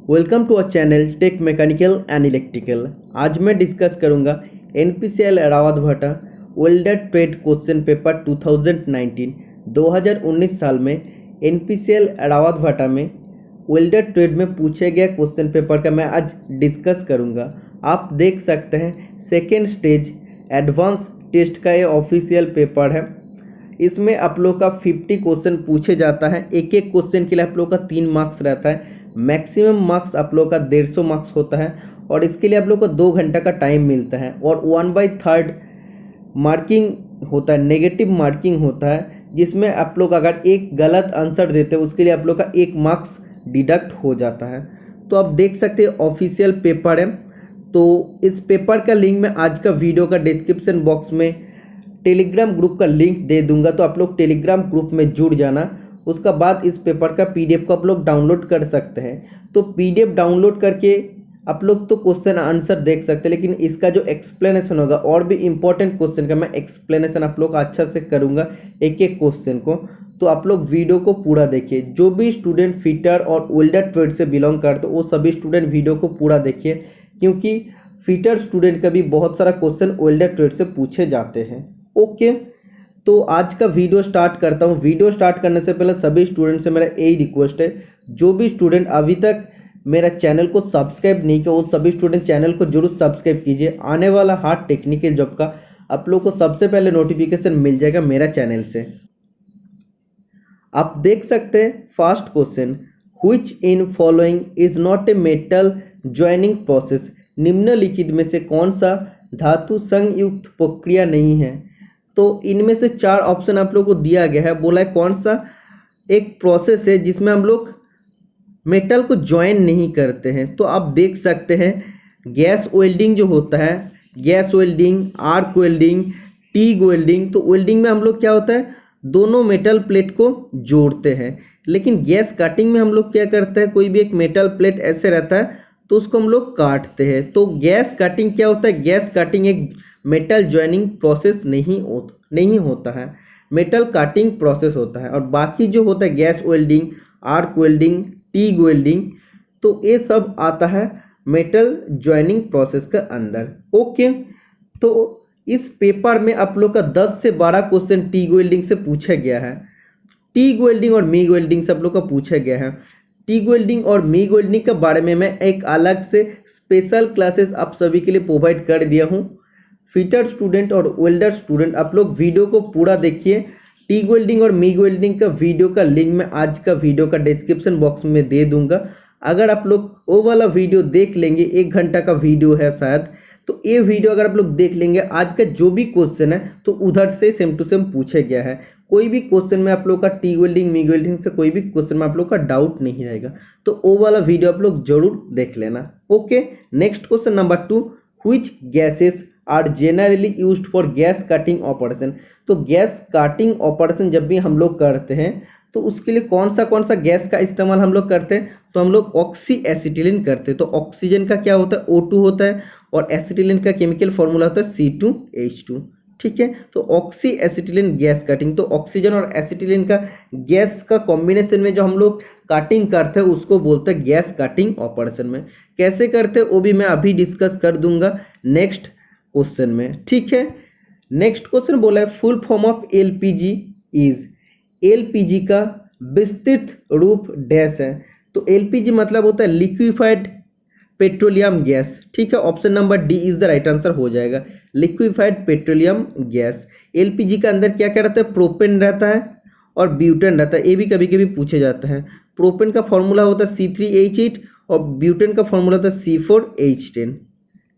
Welcome to our channel tech mechanical and electrical. आज मैं discuss करूंगा एनपीसीएल रावत भाटा वेल्डर ट्रेड क्वेश्चन पेपर 2019 साल में एनपीसीएल रावत भाटा में वेल्डर ट्रेड में पूछे गए क्वेश्चन पेपर का मैं आज डिस्कस करूंगा। आप देख सकते हैं सेकेंड स्टेज एडवांस टेस्ट का ये ऑफिशियल पेपर है। इसमें आप लोग का 50 क्वेश्चन पूछे जाता है। एक एक क्वेश्चन के लिए आप लोग का 3 मार्क्स रहता है। मैक्सिमम मार्क्स आप लोग का 150 मार्क्स होता है और इसके लिए आप लोग को 2 घंटा का टाइम मिलता है और 1/3 मार्किंग होता है, नेगेटिव मार्किंग होता है, जिसमें आप लोग अगर एक गलत आंसर देते हैं उसके लिए आप लोग का 1 मार्क्स डिडक्ट हो जाता है। तो आप देख सकते हैं ऑफिशियल पेपर है। तो इस पेपर का लिंक मैं आज का वीडियो का डिस्क्रिप्शन बॉक्स में टेलीग्राम ग्रुप का लिंक दे दूंगा, तो आप लोग टेलीग्राम ग्रुप में जुड़ जाना। उसका बाद इस पेपर का पीडीएफ को आप लोग डाउनलोड कर सकते हैं। तो पीडीएफ डाउनलोड करके आप लोग तो क्वेश्चन आंसर देख सकते हैं, लेकिन इसका जो एक्सप्लेनेशन होगा और भी इम्पोर्टेंट क्वेश्चन का मैं एक्सप्लेनेशन आप लोग अच्छा से करूँगा एक एक क्वेश्चन को। तो आप लोग वीडियो को पूरा देखिए। जो भी स्टूडेंट फिटर और वेल्डर ट्रेड से बिलोंग करते वो सभी स्टूडेंट वीडियो को पूरा देखिए, क्योंकि फिटर स्टूडेंट का भी बहुत सारा क्वेश्चन वेल्डर ट्रेड से पूछे जाते हैं। ओके, तो आज का वीडियो स्टार्ट करता हूँ। वीडियो स्टार्ट करने से पहले सभी स्टूडेंट से मेरा यही रिक्वेस्ट है, जो भी स्टूडेंट अभी तक मेरा चैनल को सब्सक्राइब नहीं किया वो सभी स्टूडेंट चैनल को जरूर सब्सक्राइब कीजिए। आने वाला हार्ड टेक्निकल जॉब का आप लोग को सबसे पहले नोटिफिकेशन मिल जाएगा मेरा चैनल से। आप देख सकते हैं first question, which in following is not a metal joining process. निम्नलिखित में से कौन सा धातु संयुक्त प्रक्रिया नहीं है। तो इनमें से 4 ऑप्शन आप लोग को दिया गया है। बोला है कौन सा एक प्रोसेस है जिसमें हम लोग मेटल को ज्वाइन नहीं करते हैं। तो आप देख सकते हैं गैस वेल्डिंग जो होता है, gas welding, arc welding, TIG welding. तो वेल्डिंग में हम लोग क्या होता है, दोनों मेटल प्लेट को जोड़ते हैं। लेकिन गैस कटिंग में हम लोग क्या करते हैं, कोई भी एक मेटल प्लेट ऐसे रहता है तो उसको हम लोग काटते हैं। तो गैस कटिंग क्या होता है, गैस कटिंग एक मेटल ज्वाइनिंग प्रोसेस नहीं होता है, मेटल कटिंग प्रोसेस होता है। और बाकी जो होता है gas welding, arc welding, TIG welding, तो ये सब आता है मेटल ज्वाइनिंग प्रोसेस के अंदर। ओके, तो इस पेपर में आप लोग का 10 से 12 क्वेश्चन टीग वेल्डिंग से पूछा गया है। टीग वेल्डिंग और मीग वेल्डिंग से आप लोग का पूछा गया है। टीग वेल्डिंग और मीग वेल्डिंग के बारे में मैं एक अलग से स्पेशल क्लासेस आप सभी के लिए प्रोवाइड कर दिया हूँ। फिटर स्टूडेंट और वेल्डर स्टूडेंट आप लोग वीडियो को पूरा देखिए। टीग वेल्डिंग और मीग वेल्डिंग का वीडियो का लिंक मैं आज का वीडियो का डिस्क्रिप्शन बॉक्स में दे दूंगा। अगर आप लोग वो वाला वीडियो देख लेंगे, 1 घंटा का वीडियो है शायद, तो ये वीडियो अगर आप लोग देख लेंगे, आज का जो भी क्वेश्चन है तो उधर से सेम टू सेम पूछा गया है। कोई भी क्वेश्चन में आप लोग का टीग वेल्डिंग, मीग वेल्डिंग से कोई भी क्वेश्चन में आप लोग का डाउट नहीं रहेगा। तो वो वाला वीडियो आप लोग जरूर देख लेना। Okay, next question number 2, which gases are generally used for gas cutting operation. तो गैस कटिंग ऑपरेशन जब भी हम लोग करते हैं तो उसके लिए कौन सा गैस का इस्तेमाल हम लोग करते हैं, तो हम लोग ऑक्सी एसिटिलीन करते हैं। तो ऑक्सीजन का क्या होता है, O2 होता है, और एसिटिलीन का केमिकल फॉर्मूला होता है C2H2। ठीक है, तो ऑक्सी एसिटिलीन गैस कटिंग, तो ऑक्सीजन और एसिटिलीन का गैस का कॉम्बिनेशन में जो हम लोग कटिंग करते हैं उसको बोलते हैं गैस कटिंग ऑपरेशन में। कैसे करते हैं वो भी मैं अभी डिस्कस कर दूंगा नेक्स्ट क्वेश्चन में। ठीक है, नेक्स्ट क्वेश्चन बोला है full form of LPG is. LPG का विस्तृत रूप डैश है। तो एलपीजी मतलब होता है लिक्विफाइड पेट्रोलियम गैस। ठीक है, option number D is the right answer हो जाएगा, लिक्विफाइड पेट्रोलियम गैस। एलपीजी का अंदर क्या क्या रहता है, प्रोपेन रहता है और ब्यूटेन रहता है। ये भी कभी कभी पूछे जाता है। प्रोपेन का फॉर्मूला होता है C3H8 और ब्यूटेन का फॉर्मूला होता है C4H10।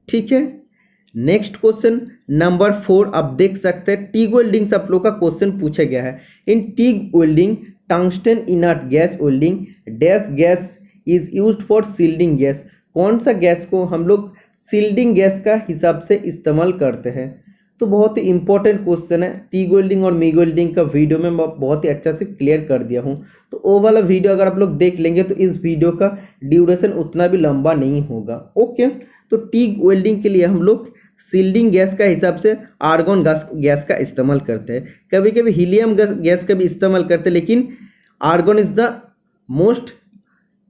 ठीक है, नेक्स्ट क्वेश्चन नंबर 4 आप देख सकते हैं टीग वेल्डिंग से आप लोग का क्वेश्चन पूछा गया है। In TIG welding tungsten inert gas welding dash gas is used for shielding gas. कौन सा गैस को हम लोग सील्डिंग गैस का हिसाब से इस्तेमाल करते हैं। तो बहुत ही इंपॉर्टेंट क्वेश्चन है। टीग वेल्डिंग और मीग वेल्डिंग का वीडियो में बहुत ही अच्छा से क्लियर कर दिया हूँ। तो वो वाला वीडियो अगर आप लोग देख लेंगे तो इस वीडियो का ड्यूरेशन उतना भी लंबा नहीं होगा। ओके, तो टीग वेल्डिंग के लिए हम लोग सील्डिंग गैस का हिसाब से आर्गन गैस का इस्तेमाल करते हैं। कभी कभी हीलियम गैस का भी इस्तेमाल करते हैं, लेकिन argon is the most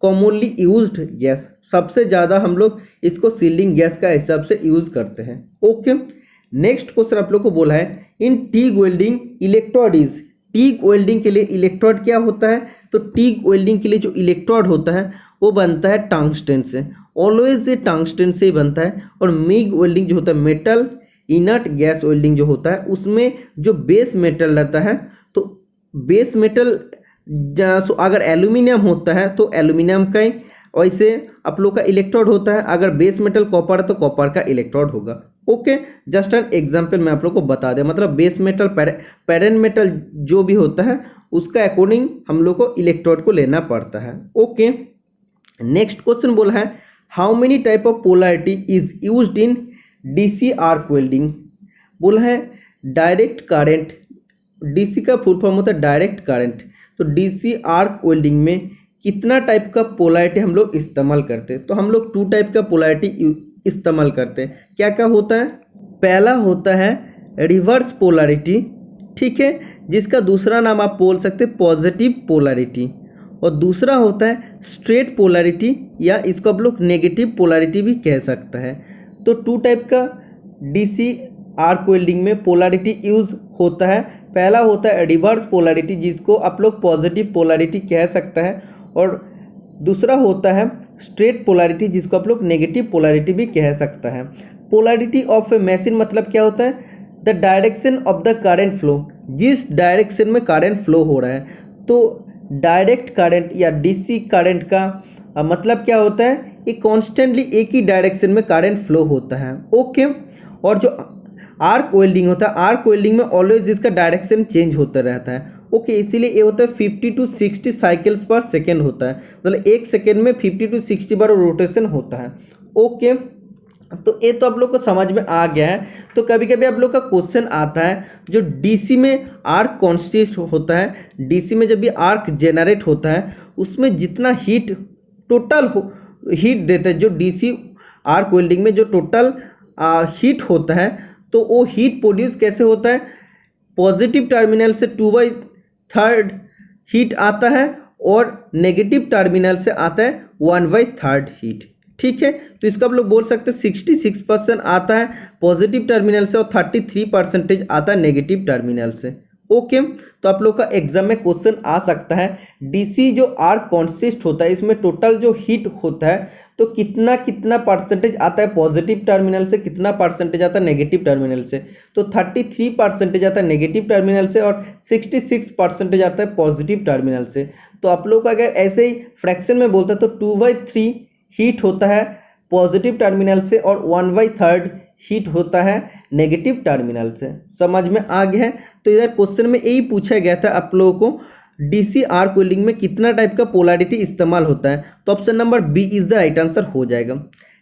commonly used gas, सबसे ज़्यादा हम लोग इसको सील्डिंग गैस का हिसाब से यूज़ करते हैं। ओके, नेक्स्ट क्वेश्चन आप लोग को बोला है in TIG welding electrode is, TIG welding के लिए इलेक्ट्रोड क्या होता है, तो टीग वेल्डिंग के लिए जो इलेक्ट्रोड होता है वो बनता है टंगस्टन से, ऑलवेज ये टंगस्टन से ही बनता है। और मिग वेल्डिंग जो होता है मेटल इनर्ट गैस वेल्डिंग जो होता है उसमें जो बेस मेटल रहता है, तो बेस मेटल अगर एल्यूमिनियम होता है तो एल्यूमिनियम का ही वैसे आप लोग का इलेक्ट्रोड होता है, अगर बेस मेटल कॉपर है तो कॉपर का इलेक्ट्रोड होगा। ओके, जस्ट एन एग्जांपल मैं आप लोग को बता दें, मतलब बेस मेटल पैरेंट मेटल जो भी होता है उसका अकॉर्डिंग हम लोग को इलेक्ट्रोड को लेना पड़ता है। ओके, नेक्स्ट क्वेश्चन बोला है how many type of polarity is used in DC arc welding. बोला है डायरेक्ट करंट, डीसी का फुल फॉर्म होता है डायरेक्ट करंट, तो डीसी आर्क वेल्डिंग में कितना टाइप का पोलैरिटी हम लोग इस्तेमाल करते हैं, तो हम लोग 2 टाइप का पोलैरिटी इस्तेमाल करते हैं। क्या क्या होता है, पहला होता है रिवर्स पोलैरिटी, ठीक है, जिसका दूसरा नाम आप बोल सकते हैं पॉजिटिव पोलैरिटी, और दूसरा होता है स्ट्रेट पोलैरिटी या इसको आप लोग नेगेटिव पोलैरिटी भी कह सकता है। तो 2 टाइप का डीसी आर्क वेल्डिंग में पोलैरिटी यूज़ होता है। पहला होता है रिवर्स पोलैरिटी जिसको आप लोग पॉजिटिव पोलैरिटी कह सकता है, और दूसरा होता है स्ट्रेट पोलैरिटी जिसको आप लोग नेगेटिव पोलैरिटी भी कह सकता है। पोलैरिटी ऑफ ए मशीन मतलब क्या होता है, the direction of the current flow, जिस डायरेक्शन में करंट फ्लो हो रहा है। तो डायरेक्ट करंट या डीसी करंट का मतलब क्या होता है, ये कॉन्स्टेंटली एक ही डायरेक्शन में करंट फ्लो होता है। ओके, और जो आर्क वेल्डिंग होता है, आर्क वेल्डिंग में ऑलवेज इसका डायरेक्शन चेंज होता रहता है। ओके, इसीलिए ये होता है 50 to 60 साइकिल्स पर सेकेंड होता है, मतलब 1 सेकेंड में 50 to 60 बार रोटेशन होता है। ओके, तो ये तो आप लोग को समझ में आ गया है। तो कभी कभी आप लोग का क्वेश्चन आता है जो डीसी में आर्क कॉन्स्टिस्ट होता है, डीसी में जब भी आर्क जेनरेट होता है उसमें जितना हीट टोटल हीट देता है, जो डीसी आर्क वेल्डिंग में जो टोटल हीट होता है, तो वो हीट प्रोड्यूस कैसे होता है, पॉजिटिव टर्मिनल से 2/3 हीट आता है और नेगेटिव टर्मिनल से आता है 1/3 हीट, ठीक है। तो इसका आप लोग बोल सकते हैं 66% आता है पॉजिटिव टर्मिनल से और 33% आता है नेगेटिव टर्मिनल से। ओके, तो आप लोग का एग्जाम में क्वेश्चन आ सकता है डीसी जो आर्क कॉन्सिस्ट होता है इसमें टोटल जो हीट होता है तो कितना कितना परसेंटेज आता है पॉजिटिव टर्मिनल से, कितना परसेंटेज आता है नेगेटिव टर्मिनल से। तो 33% आता है नेगेटिव टर्मिनल से और 66% आता है पॉजिटिव टर्मिनल से। तो आप लोग अगर ऐसे ही फ्रैक्शन में बोलते हैं तो 2/3 हीट होता है पॉजिटिव टर्मिनल से और 1/3 हीट होता है नेगेटिव टर्मिनल से। समझ में आ गया है। तो इधर क्वेश्चन में यही पूछा गया था आप लोगों को डीसी आर्क वेल्डिंग में कितना टाइप का पोलैरिटी इस्तेमाल होता है, तो option number B is the right answer हो जाएगा।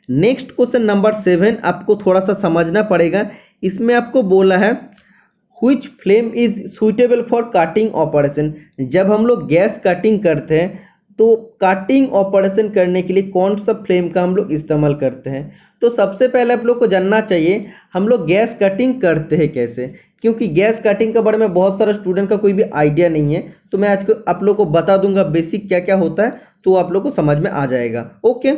नेक्स्ट क्वेश्चन नंबर 7 आपको थोड़ा सा समझना पड़ेगा। इसमें आपको बोला है which flame is suitable for cutting operation. जब हम लोग गैस कटिंग करते हैं तो कटिंग ऑपरेशन करने के लिए कौन सा फ्लेम का हम लोग इस्तेमाल करते हैं। तो सबसे पहले आप लोग को जानना चाहिए हम लोग गैस कटिंग करते हैं कैसे, क्योंकि गैस कटिंग के बारे में बहुत सारा स्टूडेंट का कोई भी आइडिया नहीं है। तो मैं आज को आप लोग को बता दूंगा बेसिक क्या क्या होता है, तो आप लोग को समझ में आ जाएगा। ओके,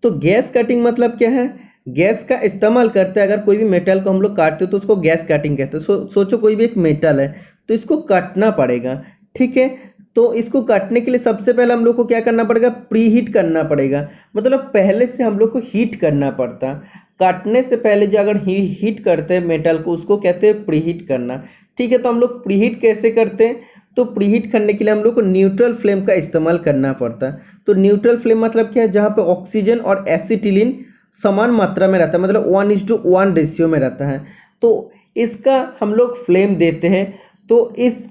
तो गैस कटिंग मतलब क्या है, गैस का इस्तेमाल करते हैं। अगर कोई भी मेटल को हम लोग काटते हो तो उसको गैस कटिंग कहते हैं। सोचो कोई भी एक मेटल है तो इसको काटना पड़ेगा, ठीक है। तो इसको काटने के लिए सबसे पहले हम लोग को क्या करना पड़ेगा, प्री हीट करना पड़ेगा, मतलब पहले से हम लोग को हीट करना पड़ता। काटने से पहले जो अगर हीट करते हैं मेटल को उसको कहते हैं प्री हीट करना, ठीक है। तो हम लोग प्री हीट कैसे करते हैं, तो प्री हीट करने के लिए हम लोग को न्यूट्रल फ्लेम का इस्तेमाल करना पड़ता है। तो न्यूट्रल फ्लेम मतलब क्या है, जहाँ पे ऑक्सीजन और एसिटिलीन समान मात्रा में रहता है, मतलब 1:1 रेशियो में रहता है। तो इसका हम लोग फ्लेम देते हैं। तो इस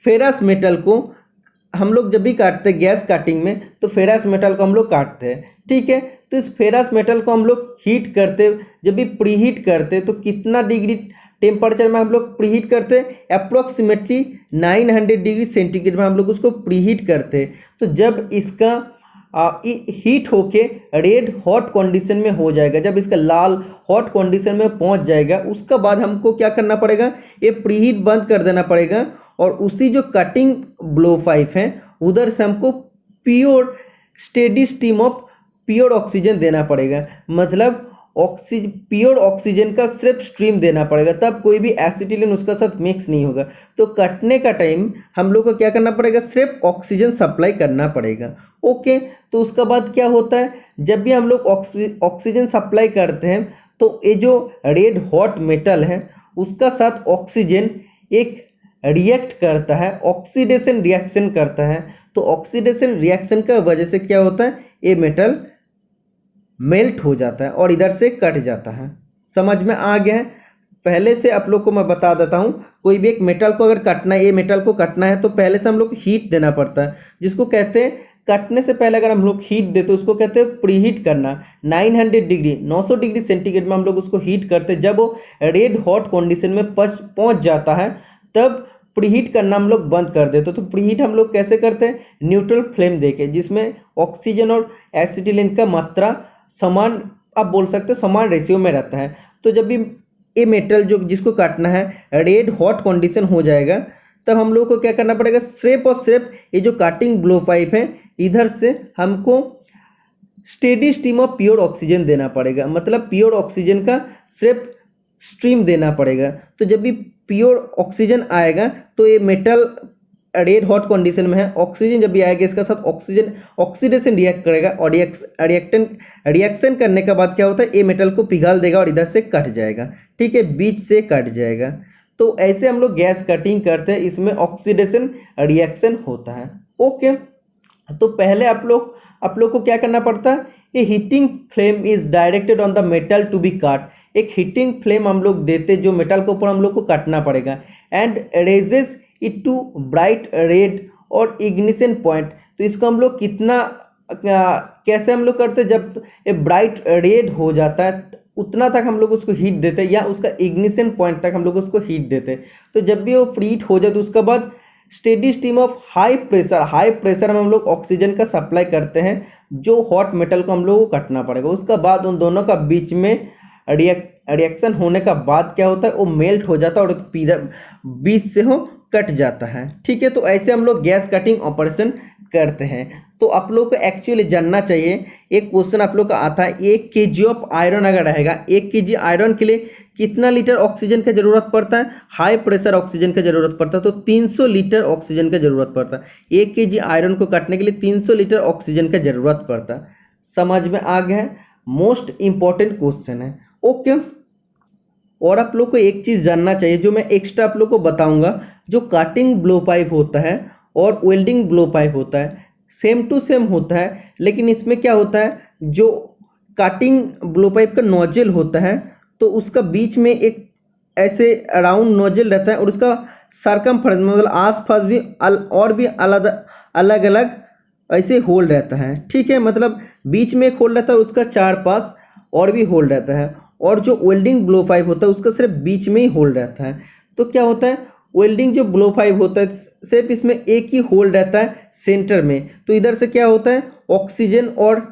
फेरस मेटल को हम लोग जब भी काटते हैं गैस कटिंग में तो फेरस मेटल को हम लोग काटते हैं, ठीक है। तो इस फेरस मेटल को हम लोग हीट करते, जब भी प्री हीट करते तो कितना डिग्री टेम्परेचर में हम लोग प्री हीट करते हैं, अप्रोक्सीमेटली 900 डिग्री सेंटीग्रेड में हम लोग उसको प्री हीट करते हैं। तो जब इसका हीट होके रेड हॉट कंडीशन में हो जाएगा, जब इसका लाल हॉट कंडीशन में पहुंच जाएगा, उसके बाद हमको क्या करना पड़ेगा, ये प्री हीट बंद कर देना पड़ेगा और उसी जो कटिंग ब्लो पाइप है उधर से हमको pure steady stream of pure oxygen देना पड़ेगा, मतलब प्योर ऑक्सीजन का सिर्फ स्ट्रीम देना पड़ेगा, तब कोई भी एसिटिलीन उसका साथ मिक्स नहीं होगा। तो कटने का टाइम हम लोग को क्या करना पड़ेगा, सिर्फ ऑक्सीजन सप्लाई करना पड़ेगा। ओके, तो उसका बाद क्या होता है, जब भी हम लोग ऑक्सीजन सप्लाई करते हैं तो ये जो रेड हॉट मेटल है उसका साथ ऑक्सीजन एक रिएक्ट करता है, ऑक्सीडेशन रिएक्शन करता है। तो ऑक्सीडेशन रिएक्शन का वजह से क्या होता है, ये मेटल मेल्ट हो जाता है और इधर से कट जाता है। समझ में आ गया है। पहले से आप लोग को मैं बता देता हूँ, कोई भी एक मेटल को अगर काटना है, ये मेटल को काटना है तो पहले से हम लोग हीट देना पड़ता है, जिसको कहते हैं कटने से पहले अगर हम लोग हीट देते तो उसको कहते हैं प्रीहीट करना। 900 डिग्री 900 डिग्री सेंटीग्रेड में हम लोग उसको हीट करते हैं। जब वो रेड हॉट कंडीशन में पहुंच जाता है तब प्रीहीट करना हम लोग बंद कर देते। तो प्रीहीट हम लोग कैसे करते हैं, न्यूट्रल फ्लेम देके, जिसमें ऑक्सीजन और एसिटिलीन का मात्रा समान, आप बोल सकते हैं समान रेशियो में रहता है। तो जब भी ये मेटल जो जिसको काटना है रेड हॉट कंडीशन हो जाएगा, तब हम लोग को क्या करना पड़ेगा, सिर्फ और सिर्फ ये जो काटिंग ब्लो पाइप है इधर से हमको steady stream of pure oxygen देना पड़ेगा, मतलब प्योर ऑक्सीजन का सिर्फ स्ट्रीम देना पड़ेगा। तो जब भी प्योर ऑक्सीजन आएगा तो ये मेटल रेड हॉट कंडीशन में है, ऑक्सीजन जब भी आएगा इसका साथ ऑक्सीजन ऑक्सीडेशन रिएक्ट करेगा और रिएक्शन करने के बाद क्या होता है, ये मेटल को पिघाल देगा और इधर से कट जाएगा। ठीक है, बीच से कट जाएगा। तो ऐसे हम लोग गैस कटिंग करते हैं, इसमें ऑक्सीडेशन रिएक्शन होता है। ओके, तो पहले आप लोग को क्या करना पड़ता है, ये heating flame is directed on the metal to be काट। एक हीटिंग फ्लेम हम लोग देते जो मेटल के ऊपर हम लोग को काटना पड़ेगा, and raises it to bright red और इग्निशन पॉइंट। तो इसको हम लोग कितना कैसे हम लोग करते, जब ये ब्राइट रेड हो जाता है उतना तक हम लोग उसको हीट देते, या उसका इग्निशन पॉइंट तक हम लोग उसको हीट देते। तो जब भी वो प्रीहीट हो जाए तो उसके बाद steady stream of high pressure में हम लोग ऑक्सीजन का सप्लाई करते हैं, जो हॉट मेटल को हम लोग को काटना पड़ेगा। उसका बाद उन दोनों का बीच में रिएक्शन होने का बाद क्या होता है, वो मेल्ट हो जाता है और बीच से हो कट जाता है। ठीक है, तो ऐसे हम लोग गैस कटिंग ऑपरेशन करते हैं। तो आप लोग को एक्चुअली जानना चाहिए, एक क्वेश्चन आप लोग का आता है, 1 kg ऑफ आयरन अगर रहेगा, 1 kg आयरन के लिए कितना लीटर ऑक्सीजन का जरूरत पड़ता है, हाई प्रेशर ऑक्सीजन का जरूरत पड़ता है तो 300 लीटर ऑक्सीजन का जरूरत पड़ता है। 1 kg आयरन को काटने के लिए 300 लीटर ऑक्सीजन का जरूरत पड़ता है। समझ में आ गया है, मोस्ट इंपॉर्टेंट क्वेश्चन है। ओके, और आप लोग को एक चीज़ जानना चाहिए जो मैं एक्स्ट्रा आप लोग को बताऊंगा, जो काटिंग ब्लो पाइप होता है और वेल्डिंग ब्लो पाइप होता है सेम टू सेम होता है, लेकिन इसमें क्या होता है, जो काटिंग ब्लो पाइप का नोजल होता है तो उसका बीच में एक ऐसे राउंड नोजल रहता है और उसका सरकमफेरेंस मतलब आसपास भी और भी अलग अलग ऐसे होल रहता है। ठीक है, मतलब बीच में एक होल रहता है, उसका चार पास और भी होल रहता है। और जो वेल्डिंग ब्लो पाइप होता है उसका सिर्फ बीच में ही होल रहता है। तो क्या होता है, वेल्डिंग जो ब्लो पाइप होता है सिर्फ इसमें एक ही होल रहता है सेंटर में। तो इधर से क्या होता है, ऑक्सीजन और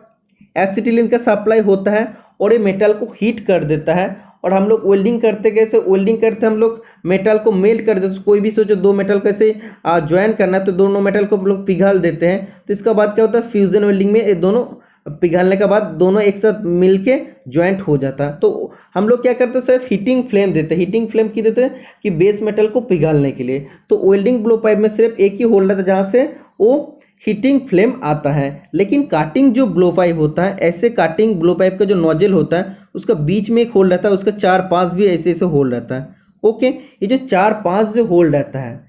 एसिटिलीन का सप्लाई होता है और ये मेटल को हीट कर देता है। और हम लोग वेल्डिंग करते कैसे, वेल्डिंग करते हम लोग मेटल को मेल्ट कर देते। कोई भी सोचो दो मेटल कैसे ज्वाइन करना है तो दोनों मेटल को हम लोग पिघाल देते हैं। तो इसका बाद क्या होता है, फ्यूजन वेल्डिंग में ये दोनों पिघालने के बाद दोनों एक साथ मिलके ज्वाइंट हो जाता है। तो हम लोग क्या करते हैं, सिर्फ हीटिंग फ्लेम देते हैं। हीटिंग फ्लेम की देते हैं कि बेस मेटल को पिघालने के लिए। तो वेल्डिंग ब्लो पाइप में सिर्फ एक ही होल रहता है जहाँ से वो हीटिंग फ्लेम आता है। लेकिन काटिंग जो ब्लो पाइप होता है, ऐसे काटिंग ब्लो पाइप का जो नोजल होता है उसका बीच में एक होल रहता है, उसका 4-5 भी ऐसे ऐसे होल रहता है। ओके, ये जो 4-5 जो होल रहता है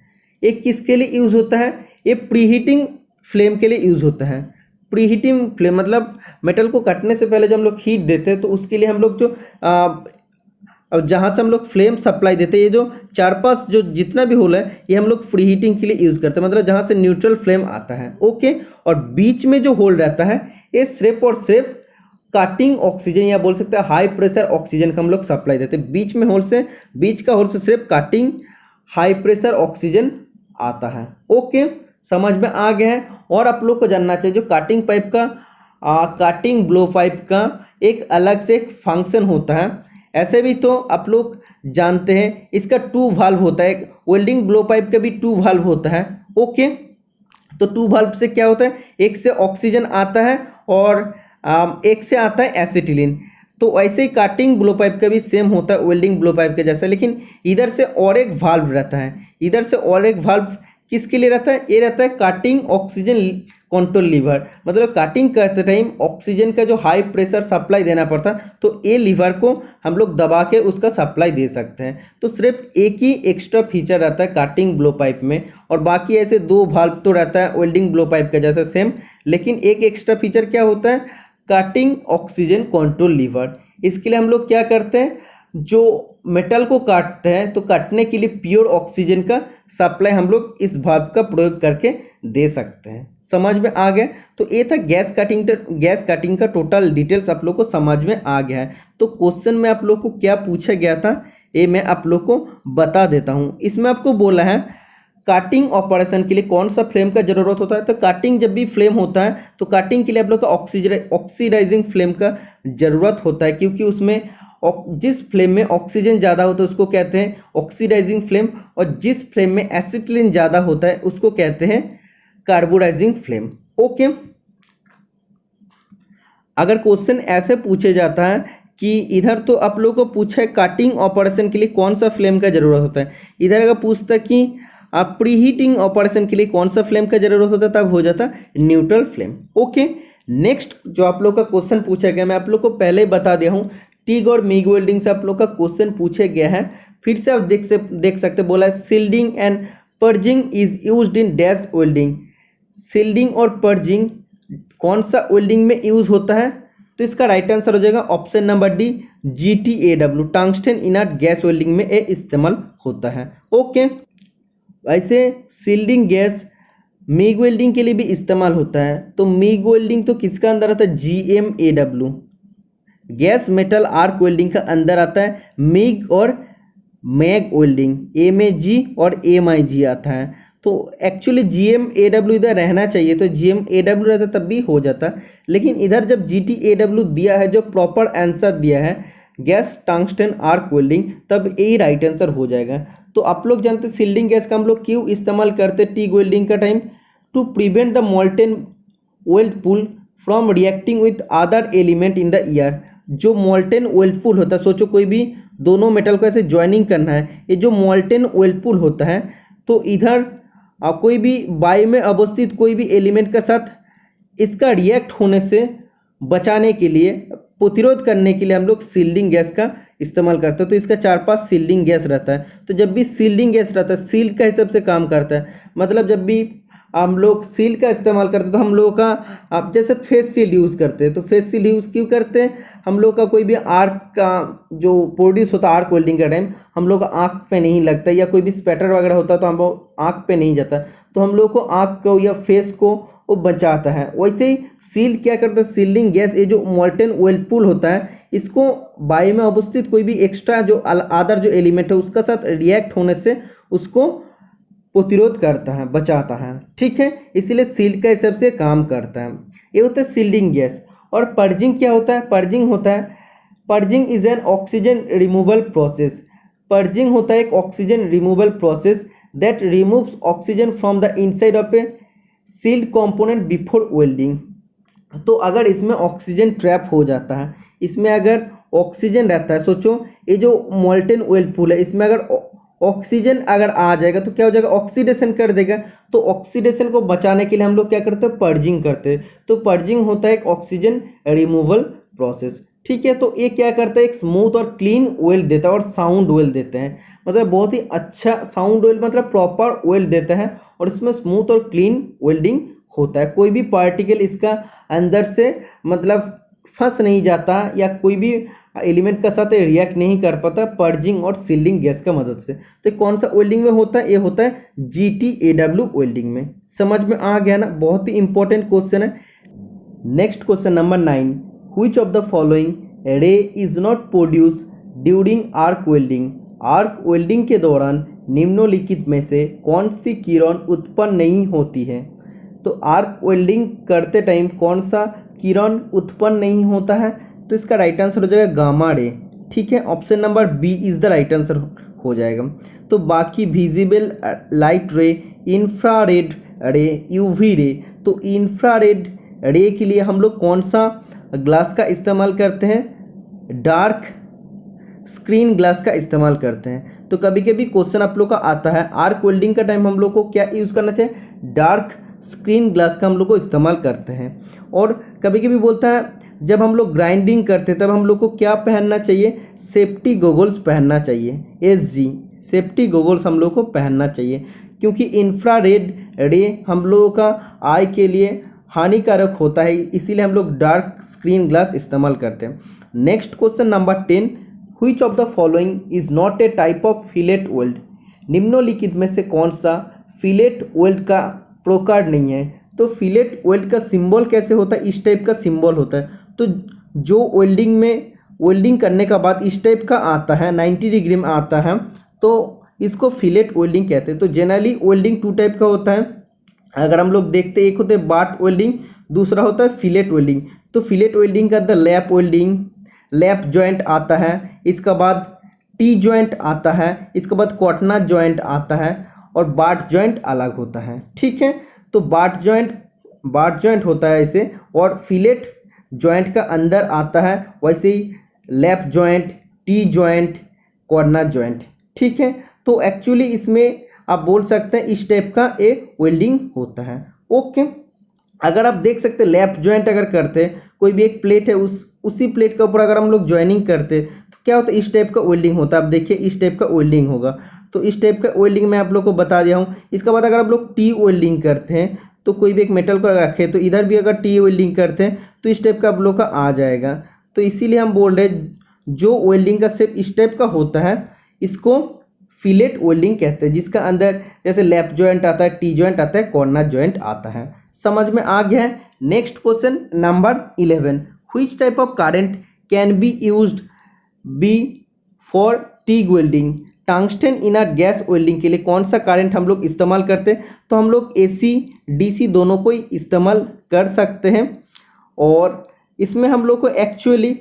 ये किसके लिए यूज़ होता है, ये प्रीहीटिंग फ्लेम के लिए यूज़ होता है। प्रीहीटिंग फ्लेम मतलब मेटल को काटने से पहले जब हम लोग हीट देते हैं तो उसके लिए हम लोग जो जहाँ से हम लोग फ्लेम सप्लाई देते हैं, ये जो 4-5 जो जितना भी होल है ये हम लोग प्री हीटिंग के लिए यूज़ करते हैं, मतलब जहाँ से न्यूट्रल फ्लेम आता है। ओके, और बीच में जो होल रहता है ये सिर्फ और सिर्फ काटिंग ऑक्सीजन या बोल सकते हैं हाई प्रेशर ऑक्सीजन का हम लोग सप्लाई देते हैं। बीच में होल से, बीच का होल से सिर्फ काटिंग हाई प्रेशर ऑक्सीजन आता है। ओके, समझ में आ गया है। और आप लोग को जानना चाहिए जो काटिंग पाइप का काटिंग ब्लो पाइप का एक अलग से एक फंक्शन होता है। ऐसे भी तो आप लोग जानते हैं इसका 2 वाल्व होता है, वेल्डिंग ब्लो पाइप का भी 2 वाल्व होता है। ओके, तो टू वाल्व से क्या होता है, एक से ऑक्सीजन आता है और एक से आता है एसिटिलीन। तो ऐसे ही काटिंग ब्लो पाइप का भी सेम होता है वेल्डिंग ब्लो पाइप के जैसा, लेकिन इधर से और एक वाल्व रहता है, इधर से और एक वाल्व किसके लिए रहता है, ये रहता है काटिंग ऑक्सीजन कंट्रोल लीवर। मतलब काटिंग करते टाइम ऑक्सीजन का जो हाई प्रेशर सप्लाई देना पड़ता है, तो ये लीवर को हम लोग दबा के उसका सप्लाई दे सकते हैं। तो सिर्फ एक ही एक्स्ट्रा फीचर रहता है काटिंग ब्लो पाइप में, और बाकी ऐसे दो वाल्व तो रहता है वेल्डिंग ब्लो पाइप का जैसा सेम, लेकिन एक एक्स्ट्रा फीचर क्या होता है, काटिंग ऑक्सीजन कंट्रोल लीवर। इसके लिए हम लोग क्या करते हैं, जो मेटल को काटते हैं तो काटने के लिए प्योर ऑक्सीजन का सप्लाई हम लोग इस भाप का प्रयोग करके दे सकते हैं। समझ में आ गया। तो ये था गैस कटिंग का टोटल डिटेल्स आप लोग को समझ में आ गया है। तो क्वेश्चन में आप लोग को क्या पूछा गया था ये मैं आप लोग को बता देता हूँ। इसमें आपको बोला है काटिंग ऑपरेशन के लिए कौन सा फ्लेम का ज़रूरत होता है। तो काटिंग जब भी फ्लेम होता है तो काटिंग के लिए आप लोग का ऑक्सीडाइजिंग फ्लेम का ज़रूरत होता है, क्योंकि उसमें जिस फ्लेम में ऑक्सीजन ज़्यादा होता है उसको कहते हैं ऑक्सीडाइजिंग फ्लेम, और जिस फ्लेम में एसिटिलीन ज़्यादा होता है उसको कहते हैं कार्बोडाइजिंग फ्लेम। ओके, अगर क्वेश्चन ऐसे पूछे जाता है कि इधर तो आप लोगों को पूछा है काटिंग ऑपरेशन के लिए कौन सा फ्लेम का ज़रूरत होता है, इधर अगर पूछता कि आप प्रीहीटिंग ऑपरेशन के लिए कौन सा फ्लेम का ज़रूरत होता है, तब हो जाता न्यूट्रल फ्लेम। ओके, नेक्स्ट जो आप लोग का क्वेश्चन पूछा गया मैं आप लोग को पहले ही बता दिया हूँ, टिग और मिग वेल्डिंग से आप लोग का क्वेश्चन पूछा गया है। फिर से आप देख सकते बोला है shielding and purging is used in dash welding. Shielding और पर्जिंग कौन सा वेल्डिंग में यूज होता है, तो इसका राइट आंसर हो जाएगा option number D GTAW, tungsten inert gas welding में ये इस्तेमाल होता है। ओके, वैसे सील्डिंग गैस मिग वेल्डिंग के लिए भी इस्तेमाल होता है। तो मिग वेल्डिंग तो किसका अंदर आता है, GMAW, gas metal arc welding का अंदर आता है। मिग और मैग वेल्डिंग MAG और MIG आता है। तो एक्चुअली GMAW इधर रहना चाहिए, तो GMAW रहता तब भी हो जाता, लेकिन इधर जब GTAW दिया है, जो प्रॉपर आंसर दिया है गैस टंगस्टन आर्क वेल्डिंग, तब यही राइट आंसर हो जाएगा। तो आप लोग जानते हैं सील्डिंग गैस का हम लोग क्यों इस्तेमाल करते हैं टिग वेल्डिंग का time, to prevent the molten weld pool from reacting with other element in the air. जो मोल्टेन वेल्ड पूल होता है, सोचो कोई भी दोनों मेटल को ऐसे ज्वाइनिंग करना है, ये जो मोल्टेन वेल्ड पूल होता है, तो इधर कोई भी वायु में अवस्थित कोई भी एलिमेंट के साथ इसका रिएक्ट होने से बचाने के लिए, प्रतिरोध करने के लिए हम लोग सील्डिंग गैस का इस्तेमाल करते हैं। तो इसका 4-5 सील्डिंग गैस रहता है। तो जब भी सील्डिंग गैस रहता है, सील का हिसाब से काम करता है। मतलब जब भी हम लोग सील का इस्तेमाल करते हैं तो हम लोगों का आप जैसे फेस सील यूज़ करते हैं, तो फेस सील यूज़ क्यों करते हैं, हम लोग का कोई भी आर्क का जो प्रोड्यूस होता है आर्क वेल्डिंग का टाइम, हम लोग का आँख पे नहीं लगता, या कोई भी स्पैटर वगैरह होता है तो हम लोग आँख पे नहीं जाता, तो हम लोग को आँख को या फेस को वो बचाता है। वैसे ही सील क्या करता है, सील्डिंग गैस ये जो मोल्टेन व्हर्लपूल होता है, इसको वायु में अवस्थित कोई भी एक्स्ट्रा जो अदर जो एलिमेंट है उसका साथ रिएक्ट होने से उसको प्रतिरोध करता है, बचाता है। ठीक है, इसीलिए सील का हिसाब से काम करता है। ये होता है सील्डिंग गैस। और पर्जिंग क्या होता है, पर्जिंग होता है, purging is an oxygen removal process. Purging होता है एक oxygen removal process that removes oxygen from the inside of a sealed component before welding. तो अगर इसमें ऑक्सीजन ट्रैप हो जाता है, इसमें अगर ऑक्सीजन रहता है, सोचो ये जो मोल्टेन व्हर्लपूल है, इसमें अगर ऑक्सीजन अगर आ जाएगा तो क्या हो जाएगा, ऑक्सीडेशन कर देगा। तो ऑक्सीडेशन को बचाने के लिए हम लोग क्या करते हैं, पर्जिंग करते हैं। तो पर्जिंग होता है एक ऑक्सीजन रिमूवल प्रोसेस। ठीक है, तो ये क्या करता है, एक स्मूथ और क्लीन वेल्ड देता है और साउंड वेल्ड देते हैं। मतलब बहुत ही अच्छा साउंड वेल्ड, मतलब प्रॉपर वेल्ड देता है, और इसमें स्मूथ और क्लीन वेल्डिंग होता है। कोई भी पार्टिकल इसका अंदर से मतलब फंस नहीं जाता, या कोई भी एलिमेंट के साथ रिएक्ट नहीं कर पाता पर्जिंग और सील्डिंग गैस का मदद से। तो कौन सा वेल्डिंग में होता है, ये होता है GTAW वेल्डिंग में। समझ में आ गया ना, बहुत ही इंपॉर्टेंट क्वेश्चन है। Next question number 9, which of the following ray is not produce during arc welding. Arc welding के दौरान निम्नलिखित में से कौन सी किरण उत्पन्न नहीं होती है। तो आर्क वेल्डिंग करते टाइम कौन सा किरण उत्पन्न नहीं होता है, तो इसका राइट आंसर हो जाएगा गामा रे। ठीक है, option number B is the right answer हो जाएगा। तो बाकी visible light ray, infrared ray, UV ray. तो इंफ्रारेड रे के लिए हम लोग कौन सा ग्लास का इस्तेमाल करते हैं? डार्क स्क्रीन ग्लास का इस्तेमाल करते हैं। तो कभी कभी क्वेश्चन आप लोग का आता है आर्क वेल्डिंग का टाइम हम लोग को क्या यूज़ करना चाहिए? डार्क स्क्रीन ग्लास का हम लोग को इस्तेमाल करते हैं। और कभी कभी बोलता है जब हम लोग ग्राइंडिंग करते हैं तब हम लोग को क्या पहनना चाहिए? सेफ्टी गोगल्स पहनना चाहिए। SG सेफ्टी गोगल्स हम लोग को पहनना चाहिए, क्योंकि इंफ्रारेड रे हम लोगों का आई के लिए हानिकारक होता है, इसीलिए हम लोग डार्क स्क्रीन ग्लास इस्तेमाल करते हैं। Next question number 10, which of the following is not a type of fillet weld? निम्नलिखित में से कौन सा फिलेट वेल्ड का प्रकार नहीं है? तो फिलेट वेल्ड का सिंबल कैसे होता है? इस टाइप का सिंबल होता है। तो जो वेल्डिंग में वेल्डिंग करने का बाद इस टाइप का आता है, 90 डिग्री में आता है, तो इसको फिलेट वेल्डिंग कहते हैं। तो जनरली वेल्डिंग 2 टाइप का होता है। अगर हम लोग देखते हैं, एक होता है बाट वेल्डिंग, दूसरा होता है फिलेट वेल्डिंग। तो फिलेट वेल्डिंग का अंदर लैप वेल्डिंग, लैप जॉइंट आता है, इसके बाद टी जॉइंट आता है, इसके बाद कॉटना जॉइंट आता है, और बाट जॉइंट अलग होता है। ठीक है, तो बाट जॉइंट होता है ऐसे, और फिलेट जॉइंट का अंदर आता है वैसे ही lap joint, T joint, corner joint. ठीक है, तो एक्चुअली इसमें आप बोल सकते हैं इस टाइप का एक वेल्डिंग होता है। ओके, अगर आप देख सकते हैं लैप जॉइंट अगर करते हैं, कोई भी एक प्लेट है, उसी प्लेट के ऊपर अगर हम लोग ज्वाइनिंग करते हैं तो क्या होता है? इस टाइप का वेल्डिंग होता है। आप देखिए इस टाइप का वेल्डिंग होगा। तो इस टाइप का वेल्डिंग मैं आप लोग को बता दिया हूँ। इसके बाद अगर आप लोग टी वेल्डिंग करते हैं, तो कोई भी एक मेटल को रखें तो इधर भी अगर टी वेल्डिंग करते हैं तो इस टाइप का आप लोग का आ जाएगा। तो इसीलिए हम बोल रहे हैं जो वेल्डिंग का शेप इस टाइप का होता है इसको फिलेट वेल्डिंग कहते हैं, जिसका अंदर जैसे लैप जॉइंट आता है, टी जॉइंट आता है, कॉर्नर जॉइंट आता है। समझ में आ गया है? Next question number 11, which type of current can be used be for TIG welding? Tungsten inert gas welding के लिए कौन सा करंट हम लोग इस्तेमाल करते हैं? तो हम लोग AC DC दोनों को ही इस्तेमाल कर सकते हैं, और इसमें हम लोग को एक्चुअली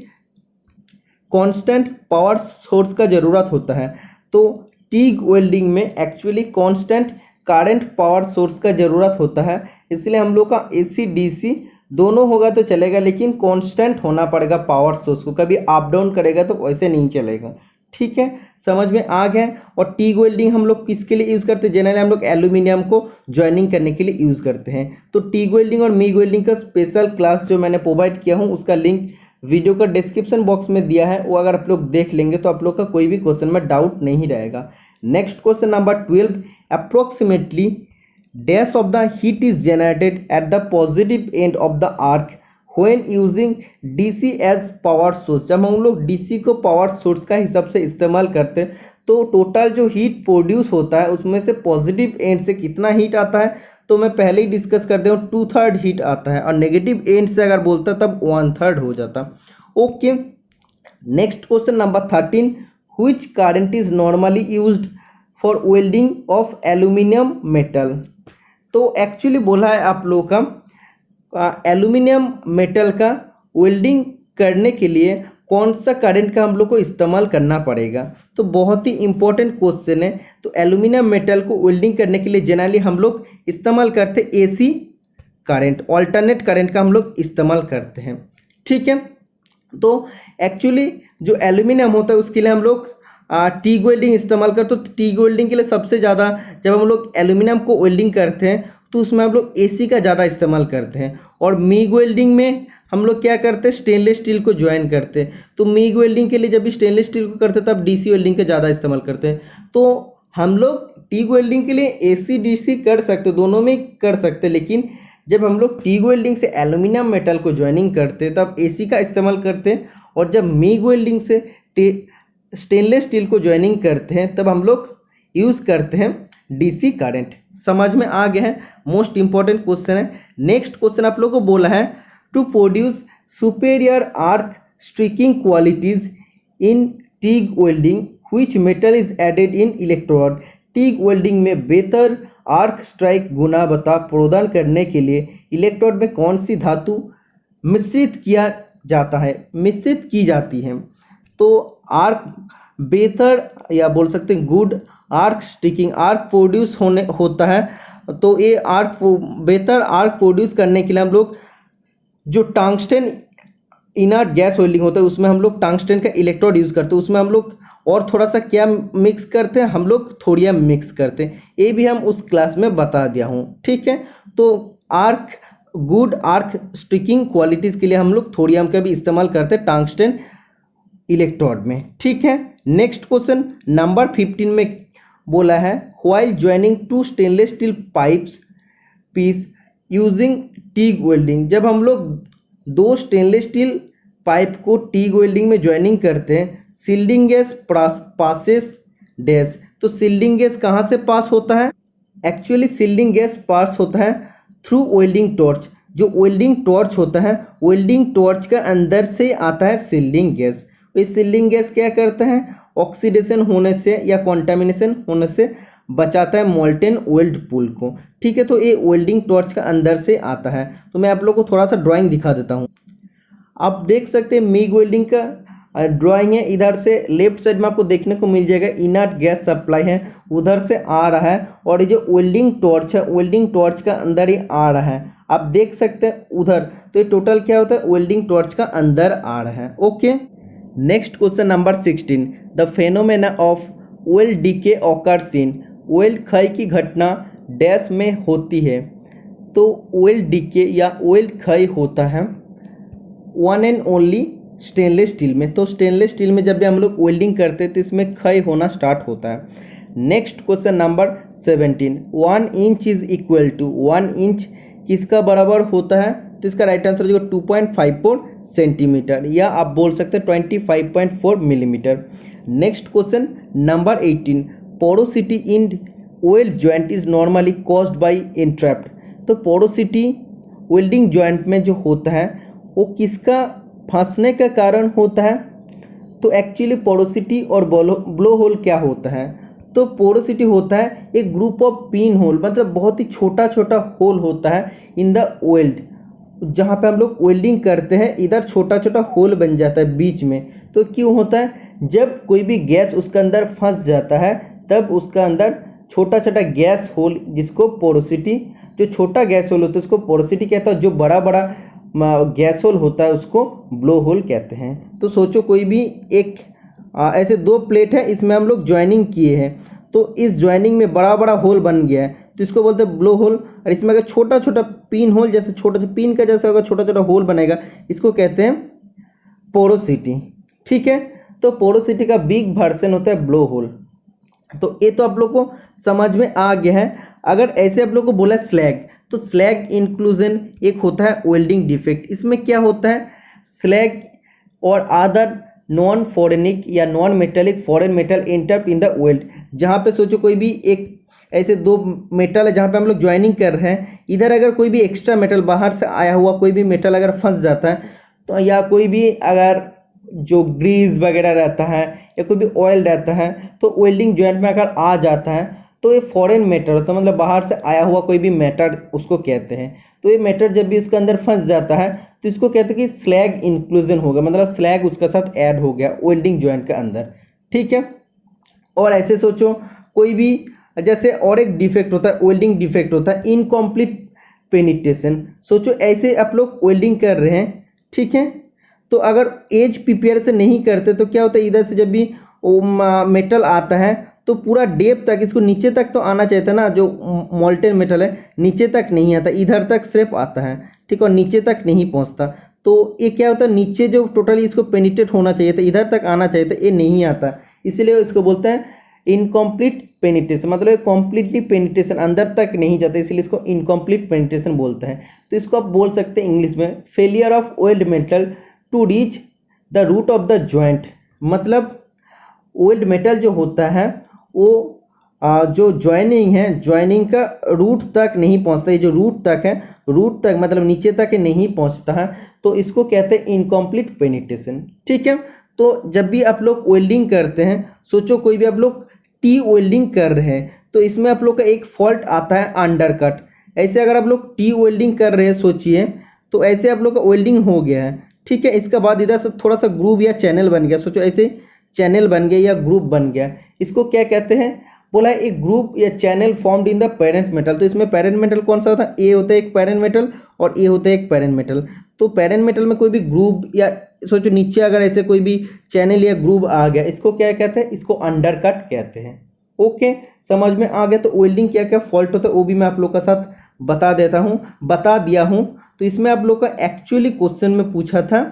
कांस्टेंट पावर सोर्स का ज़रूरत होता है। तो टीग वेल्डिंग में actually constant current power source का ज़रूरत होता है, इसलिए हम लोग का AC DC दोनों होगा तो चलेगा, लेकिन कांस्टेंट होना पड़ेगा पावर सोर्स को। कभी अप डाउन करेगा तो वैसे नहीं चलेगा। ठीक है, समझ में आ गया? और टीग वेल्डिंग हम लोग किसके लिए यूज़ करते हैं? जनरली हम लोग एल्यूमिनियम को ज्वाइनिंग करने के लिए यूज़ करते हैं। तो टीग वेल्डिंग और मीग वेल्डिंग का स्पेशल क्लास जो मैंने प्रोवाइड किया हूँ, उसका लिंक वीडियो का डिस्क्रिप्शन बॉक्स में दिया है, वो अगर आप लोग देख लेंगे तो आप लोग का कोई भी क्वेश्चन में डाउट नहीं रहेगा। Next question number 12, approximately dash of the heat is generated at the positive end of the arc when using DC as power source? जब हम लोग DC को पावर सोर्स का हिसाब से इस्तेमाल करते हैं तो टोटल जो हीट प्रोड्यूस होता है उसमें से पॉजिटिव एंड से कितना हीट आता है? तो मैं पहले ही डिस्कस कर दिया हूँ, 2/3 हीट आता है, और नेगेटिव एंड से अगर बोलता तब 1/3 हो जाता। Okay, next question number 13, which current is normally used for welding of aluminium metal? तो एक्चुअली बोला है आप लोग का एल्यूमिनियम मेटल का वेल्डिंग करने के लिए कौन सा करंट का हम लोग को इस्तेमाल करना पड़ेगा? तो बहुत ही इंपॉर्टेंट क्वेश्चन है। तो एल्यूमिनियम मेटल को वेल्डिंग करने के लिए जनरली हम लोग इस्तेमाल करते हैं AC करंट, ऑल्टरनेट करंट का हम लोग इस्तेमाल करते हैं। ठीक है, तो एक्चुअली जो एल्यूमिनियम होता है उसके लिए हम लोग टीग वेल्डिंग इस्तेमाल करते। तो टीग वेल्डिंग के लिए सबसे ज़्यादा जब हम लोग एल्यूमिनियम को वेल्डिंग करते हैं तो उसमें हम लोग AC का ज़्यादा इस्तेमाल करते हैं, और मीग वेल्डिंग में हम लोग क्या करते हैं? स्टेनलेस स्टील को ज्वाइन करते हैं। तो मीग वेल्डिंग के लिए जब भी स्टेनलेस स्टील को करते हैं तब DC वेल्डिंग का ज़्यादा इस्तेमाल करते हैं। तो हम लोग टीग वेल्डिंग के लिए AC DC कर सकते, दोनों में कर सकते, लेकिन जब हम लोग टीग वेल्डिंग से एल्यूमिनियम मेटल को ज्वाइनिंग करते हैं तब AC का इस्तेमाल करते हैं, और जब मीग वेल्डिंग से स्टेनलेस स्टील को ज्वाइनिंग करते हैं तब हम लोग यूज़ करते हैं DC करंट। समझ में आ गया है? मोस्ट इंपॉर्टेंट क्वेश्चन है। नेक्स्ट क्वेश्चन आप लोग को बोला है to produce superior arc striking qualities in TIG welding which metal is added in electrode? TIG welding में बेहतर आर्क स्ट्राइक गुणवत्ता प्रदान करने के लिए इलेक्ट्रोड में कौन सी धातु मिश्रित की जाती है? तो आर्क बेहतर या बोल सकते हैं good arc sticking arc produce होता है तो ये आर्क बेहतर आर्क प्रोड्यूस करने के लिए हम लोग जो टंगस्टन इनर्ट गैस वेल्डिंग होता है उसमें हम लोग टंगस्टन का इलेक्ट्रोड यूज़ करते हैं। उसमें हम लोग और थोड़ा सा क्या मिक्स करते हैं, हम लोग थोड़ियम मिक्स करते हैं। ये भी हम उस क्लास में बता दिया हूँ, ठीक है। तो arc good arc sticking qualities के लिए हम लोग थोड़ियम का भी इस्तेमाल करते हैं टंगस्टन इलेक्ट्रोड में, ठीक है। नेक्स्ट क्वेश्चन नंबर 15 में बोला है while joining to stainless steel pipes piece using TIG welding. जब हम लोग दो स्टेनलेस स्टील पाइप को टीग वेल्डिंग में ज्वाइनिंग करते हैं, सील्डिंग गैस पासेस डैश। तो सील्डिंग गैस कहाँ से पास होता है? एक्चुअली सील्डिंग गैस पास होता है थ्रू वेल्डिंग टॉर्च। जो वेल्डिंग टॉर्च होता है, वेल्डिंग टॉर्च का अंदर से आता है सील्डिंग गैस। ये सील्डिंग गैस क्या करता है? ऑक्सीडेशन होने से या कॉन्टामिनेशन होने से बचाता है मोल्टेन वेल्ड पूल को, ठीक है। तो ये वेल्डिंग टॉर्च का अंदर से आता है। तो मैं आप लोग को थोड़ा सा ड्राइंग दिखा देता हूँ। आप देख सकते हैं मिग वेल्डिंग का ड्राइंग है। इधर से लेफ्ट साइड में आपको देखने को मिल जाएगा इनर्ट गैस सप्लाई है, उधर से आ रहा है। और ये जो वेल्डिंग टॉर्च है, वेल्डिंग टॉर्च का अंदर ही आ रहा है, आप देख सकते हैं उधर। तो ये टोटल क्या होता है? वेल्डिंग टॉर्च का अंदर आ रहा है, okay. Next question number 16, the phenomena of oil decay occurs in. Oil क्षय की घटना डैश में होती है। तो ऑयल डीके या ऑयल क्षय होता है one and only stainless steel में। तो स्टेनलेस स्टील में जब भी हम लोग वेल्डिंग करते हैं तो इसमें क्षय होना स्टार्ट होता है। Next question number 17, 1 inch is equal to 1 inch किसका बराबर होता है? तो इसका राइट आंसर जो 2.54 सेंटीमीटर, या आप बोल सकते हैं 25.4 millimetre. Next question number 18, porosity in oil joint is normally caused by entrapped. तो पोरोसिटी वेल्डिंग जॉइंट में जो होता है वो किसका फंसने का कारण होता है? तो एक्चुअली पोरोसिटी और ब्लो होल क्या होता है? तो पोरोसिटी होता है एक ग्रुप ऑफ पिन होल, मतलब बहुत ही छोटा छोटा होल होता है इन द वेल्ड। जहाँ पे हम लोग वेल्डिंग करते हैं इधर छोटा छोटा होल बन जाता है बीच में। तो क्यों होता है? जब कोई भी गैस उसके अंदर फंस जाता है तब उसका अंदर छोटा छोटा गैस होल, जिसको पोरोसिटी, जो छोटा गैस होल होता है उसको पोरोसिटी कहता है, जो बड़ा बड़ा गैस होल होता है उसको ब्लो होल कहते हैं। तो सोचो कोई भी एक ऐसे दो प्लेट है, इसमें हम लोग ज्वाइनिंग किए हैं, तो इस ज्वाइनिंग में बड़ा बड़ा होल बन गया है तो इसको बोलते हैं ब्लो होल। और इसमें अगर छोटा छोटा पिन होल, जैसे छोटा पिन का जैसा अगर छोटा छोटा होल बनेगा, इसको कहते हैं पोरोसिटी, ठीक है। तो पोरोसिटी का बिग वर्जन होता है ब्लो होल। तो ये तो आप लोग को समझ में आ गया है। अगर ऐसे आप लोग को बोला स्लैग, तो स्लैग इंक्लूजन एक होता है वेल्डिंग डिफेक्ट। इसमें क्या होता है? स्लैग और अदर नॉन फोरेनिक या non metallic foreign metal enter in the weld. जहाँ पे सोचो कोई भी एक ऐसे दो मेटल है जहाँ पे हम लोग ज्वाइनिंग कर रहे हैं, इधर अगर कोई भी एक्स्ट्रा मेटल बाहर से आया हुआ कोई भी मेटल अगर फंस जाता है, तो या कोई भी अगर जो ग्रीस वगैरह रहता है या कोई भी ऑयल रहता है, तो वेल्डिंग जॉइंट में अगर आ जाता है तो ये फॉरेन मैटर होता है, मतलब बाहर से आया हुआ कोई भी मैटर उसको कहते हैं। तो ये मैटर जब भी इसके अंदर फंस जाता है तो इसको कहते हैं कि स्लैग इंक्लूजन होगा, मतलब स्लैग उसके साथ ऐड हो गया वेल्डिंग जॉइंट के अंदर, ठीक है। और ऐसे सोचो कोई भी जैसे और एक डिफेक्ट होता है, वेल्डिंग डिफेक्ट होता है इनकम्प्लीट पेनिट्रेशन। सोचो ऐसे आप लोग वेल्डिंग कर रहे हैं, ठीक है, तो अगर एज प्रिपेयर से नहीं करते तो क्या होता है, इधर से जब भी मेटल आता है तो पूरा डेप तक, इसको नीचे तक तो आना चाहिए था ना, जो मोल्टेन मेटल है नीचे तक नहीं आता, इधर तक सिर्फ आता है, ठीक, और नीचे तक नहीं पहुंचता। तो ये क्या होता है, नीचे जो टोटली इसको पेनिट्रेट होना चाहिए था, इधर तक आना चाहिए था, ये नहीं आता, इसलिए इसको बोलते हैं इनकम्प्लीट पेनिट्रेशन, मतलब कम्प्लीटली पेनिट्रेशन अंदर तक नहीं जाता, इसलिए इसको इनकम्प्लीट पेनिट्रेशन बोलते हैं। तो इसको आप बोल सकते हैं इंग्लिश में failure of weld metal to reach the root of the joint. मतलब वेल्ड मेटल जो होता है वो जो ज्वाइनिंग है, ज्वाइनिंग का रूट तक नहीं पहुंचता, ये जो रूट तक है, रूट तक मतलब नीचे तक नहीं पहुंचता है, तो इसको कहते हैं इनकम्प्लीट पेनिट्रेशन, ठीक है। तो जब भी आप लोग वेल्डिंग करते हैं, सोचो कोई भी आप लोग टी वेल्डिंग कर रहे हैं, तो इसमें आप लोग का एक फॉल्ट आता है अंडरकट। ऐसे अगर आप लोग टी वेल्डिंग कर रहे हैं, सोचिए, तो ऐसे आप लोग का वेल्डिंग हो गया है, ठीक है। इसके बाद इधर से थोड़ा सा ग्रूव या चैनल बन गया, सोचो ऐसे चैनल बन गया या ग्रुप बन गया, इसको क्या कहते हैं, बोला है एक ग्रुप या channel formed in the parent metal. तो इसमें पेरेंट मेटल कौन सा होता है, ए होता है एक पेरेंट मेटल और ए होता है एक पेरेंट मेटल। तो पेरेंट मेटल में कोई भी ग्रुप या सोचो नीचे अगर ऐसे कोई भी चैनल या ग्रुप आ गया, इसको क्या कहते हैं, इसको अंडरकट कहते हैं। ओके, समझ में आ गया। तो वेल्डिंग क्या क्या फॉल्ट होता है वो भी मैं आप लोग का साथ बता दिया हूँ। तो इसमें आप लोग का एक्चुअली क्वेश्चन में पूछा था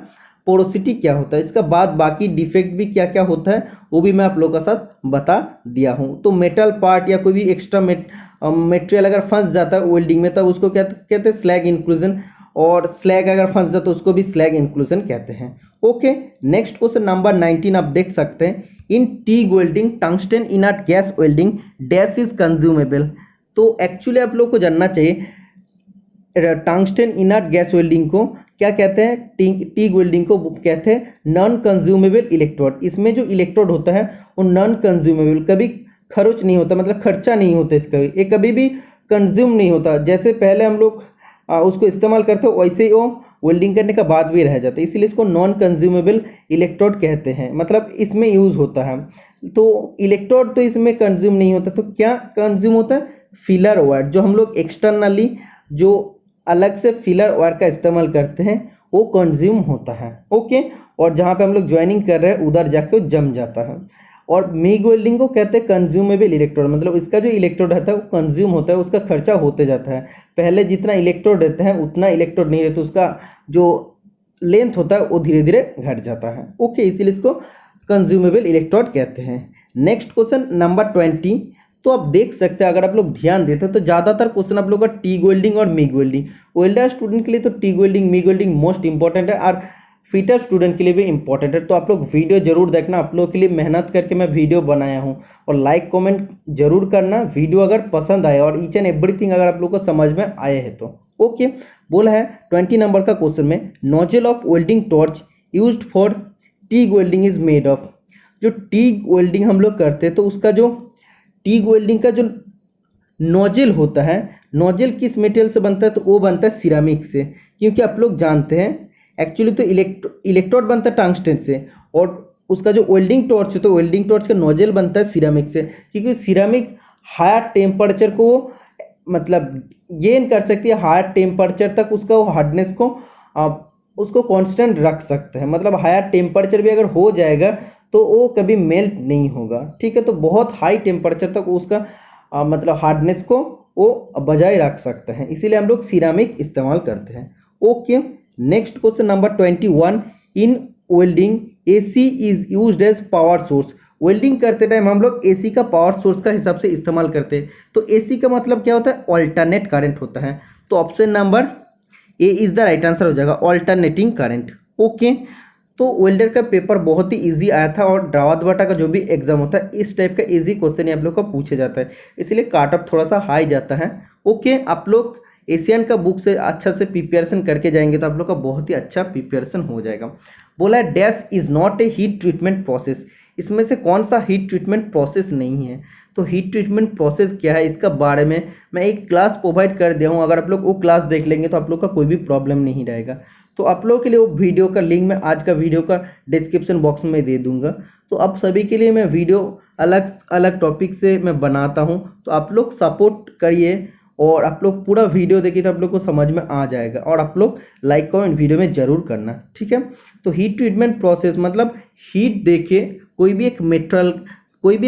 पोरोसिटी क्या होता है, इसका बाद बाकी डिफेक्ट भी क्या क्या होता है वो भी मैं आप लोगों के साथ बता दिया हूँ। तो मेटल पार्ट या कोई भी एक्स्ट्रा मटेरियल अगर फंस जाता है वेल्डिंग में, तब उसको क्या कहते हैं, स्लैग इंक्लूजन। और स्लैग अगर फंस जाता है तो उसको भी स्लैग इंक्लूजन कहते हैं। ओके, नेक्स्ट क्वेश्चन नंबर 19 आप देख सकते हैं, in TIG welding tungsten inert gas welding dash is consumable. तो एक्चुअली आप लोग को जानना चाहिए टंगस्टन इनर्ट गैस वेल्डिंग को क्या कहते हैं, टीग वेल्डिंग को कहते हैं नॉन कंज्यूमेबल इलेक्ट्रोड। इसमें जो इलेक्ट्रोड होता है वो नॉन कंज्यूमेबल, कभी खर्च नहीं होता, मतलब खर्चा नहीं होता इसका, ये कभी भी कंज्यूम नहीं होता। जैसे पहले हम लोग उसको इस्तेमाल करते हो वैसे ही वो वेल्डिंग करने का बाद भी रह जाता है, इसीलिए इसको नॉन कंज्यूमेबल इलेक्ट्रोड कहते हैं, मतलब इसमें यूज़ होता है। तो इलेक्ट्रोड तो इसमें कंज्यूम नहीं होता, तो क्या कंज्यूम होता है, फिलर वायर, जो हम लोग एक्सटर्नली जो अलग से फिलर वायर का इस्तेमाल करते हैं वो कंज्यूम होता है। ओके, और जहाँ पे हम लोग ज्वाइनिंग कर रहे हैं उधर जाके वो जम जाता है। और मिग वेल्डिंग को कहते हैं कंज्यूमेबल इलेक्ट्रोड, मतलब इसका जो इलेक्ट्रोड रहता है वो कंज्यूम होता है, उसका खर्चा होते जाता है। पहले जितना इलेक्ट्रोड रहते हैं उतना इलेक्ट्रोड नहीं रहता, उसका जो लेंथ होता है वो धीरे धीरे घट जाता है। ओके, इसीलिए इसको कंज्यूमेबल इलेक्ट्रोड कहते हैं। नेक्स्ट क्वेश्चन नंबर 20, तो आप देख सकते हैं अगर आप लोग ध्यान देते हैं तो ज़्यादातर क्वेश्चन आप लोग का टीग वेल्डिंग और मिग वेल्डिंग, वेल्डर स्टूडेंट के लिए तो TIG welding MiG welding most important है और फिटर स्टूडेंट के लिए भी इंपॉर्टेंट है। तो आप लोग वीडियो जरूर देखना, आप लोग के लिए मेहनत करके मैं वीडियो बनाया हूँ। और लाइक कमेंट जरूर करना वीडियो अगर पसंद आए और ईच एंड एवरीथिंग अगर आप लोग को समझ में आए हैं तो। ओके, बोला है 20 नंबर का क्वेश्चन में nozzle of welding torch used for TIG welding is made of. जो टीग वेल्डिंग हम लोग करते हैं तो उसका जो टीग वेल्डिंग का जो नोजल होता है, नोजल किस मटेरियल से बनता है, तो वो बनता है सिरामिक से। क्योंकि आप लोग जानते हैं एक्चुअली तो इलेक्ट्रोड बनता है टंगस्टन से, और उसका जो वेल्डिंग टॉर्च है तो वेल्डिंग टॉर्च का नोजल बनता है सिरामिक से। क्योंकि सिरामिक हायर टेम्परेचर को मतलब गेन कर सकती है, हायर टेम्परेचर तक उसका वो हार्डनेस को उसको कांस्टेंट रख सकते हैं। मतलब हायर टेम्परेचर भी अगर हो जाएगा तो वो कभी मेल्ट नहीं होगा। ठीक है, तो बहुत हाई टेम्परेचर तक उसका मतलब हार्डनेस को वो बजाय रख सकते हैं, इसीलिए हम लोग सिरामिक इस्तेमाल करते हैं। Okay, next question number 21, in welding AC is used as power source. Welding करते टाइम हम लोग एसी का पावर सोर्स का हिसाब से इस्तेमाल करते हैं। तो एसी का मतलब क्या होता है, ऑल्टरनेट करंट होता है। तो option number A is the right answer हो जाएगा, ऑल्टरनेटिंग करंट। ओके, तो वेल्डर का पेपर बहुत ही इजी आया था और रावत बाटा का जो भी एग्जाम होता है इस टाइप का इजी क्वेश्चन आप लोग का पूछे जाता है, इसलिए काट ऑफ थोड़ा सा हाई जाता है। ओके, आप लोग एशियन का बुक से अच्छा से प्रिपरेशन करके जाएंगे तो आप लोग का बहुत ही अच्छा प्रिपरेशन हो जाएगा। बोला है dash is not a heat treatment process. इसमें से कौन सा हीट ट्रीटमेंट प्रोसेस नहीं है। तो हीट ट्रीटमेंट प्रोसेस क्या है, इसका बारे में मैं एक क्लास प्रोवाइड कर दिया हूँ, अगर आप लोग वो क्लास देख लेंगे तो आप लोग का कोई भी प्रॉब्लम नहीं रहेगा। तो आप लोगों के लिए वो वीडियो का लिंक मैं आज का वीडियो का डिस्क्रिप्शन बॉक्स में दे दूंगा। तो आप सभी के लिए मैं वीडियो अलग अलग टॉपिक से मैं बनाता हूँ, तो आप लोग सपोर्ट करिए और आप लोग पूरा वीडियो देखिए तो आप लोग को समझ में आ जाएगा। और आप लोग लाइक कमेंट वीडियो में ज़रूर करना, ठीक है। तो हीट ट्रीटमेंट प्रोसेस मतलब हीट देके कोई भी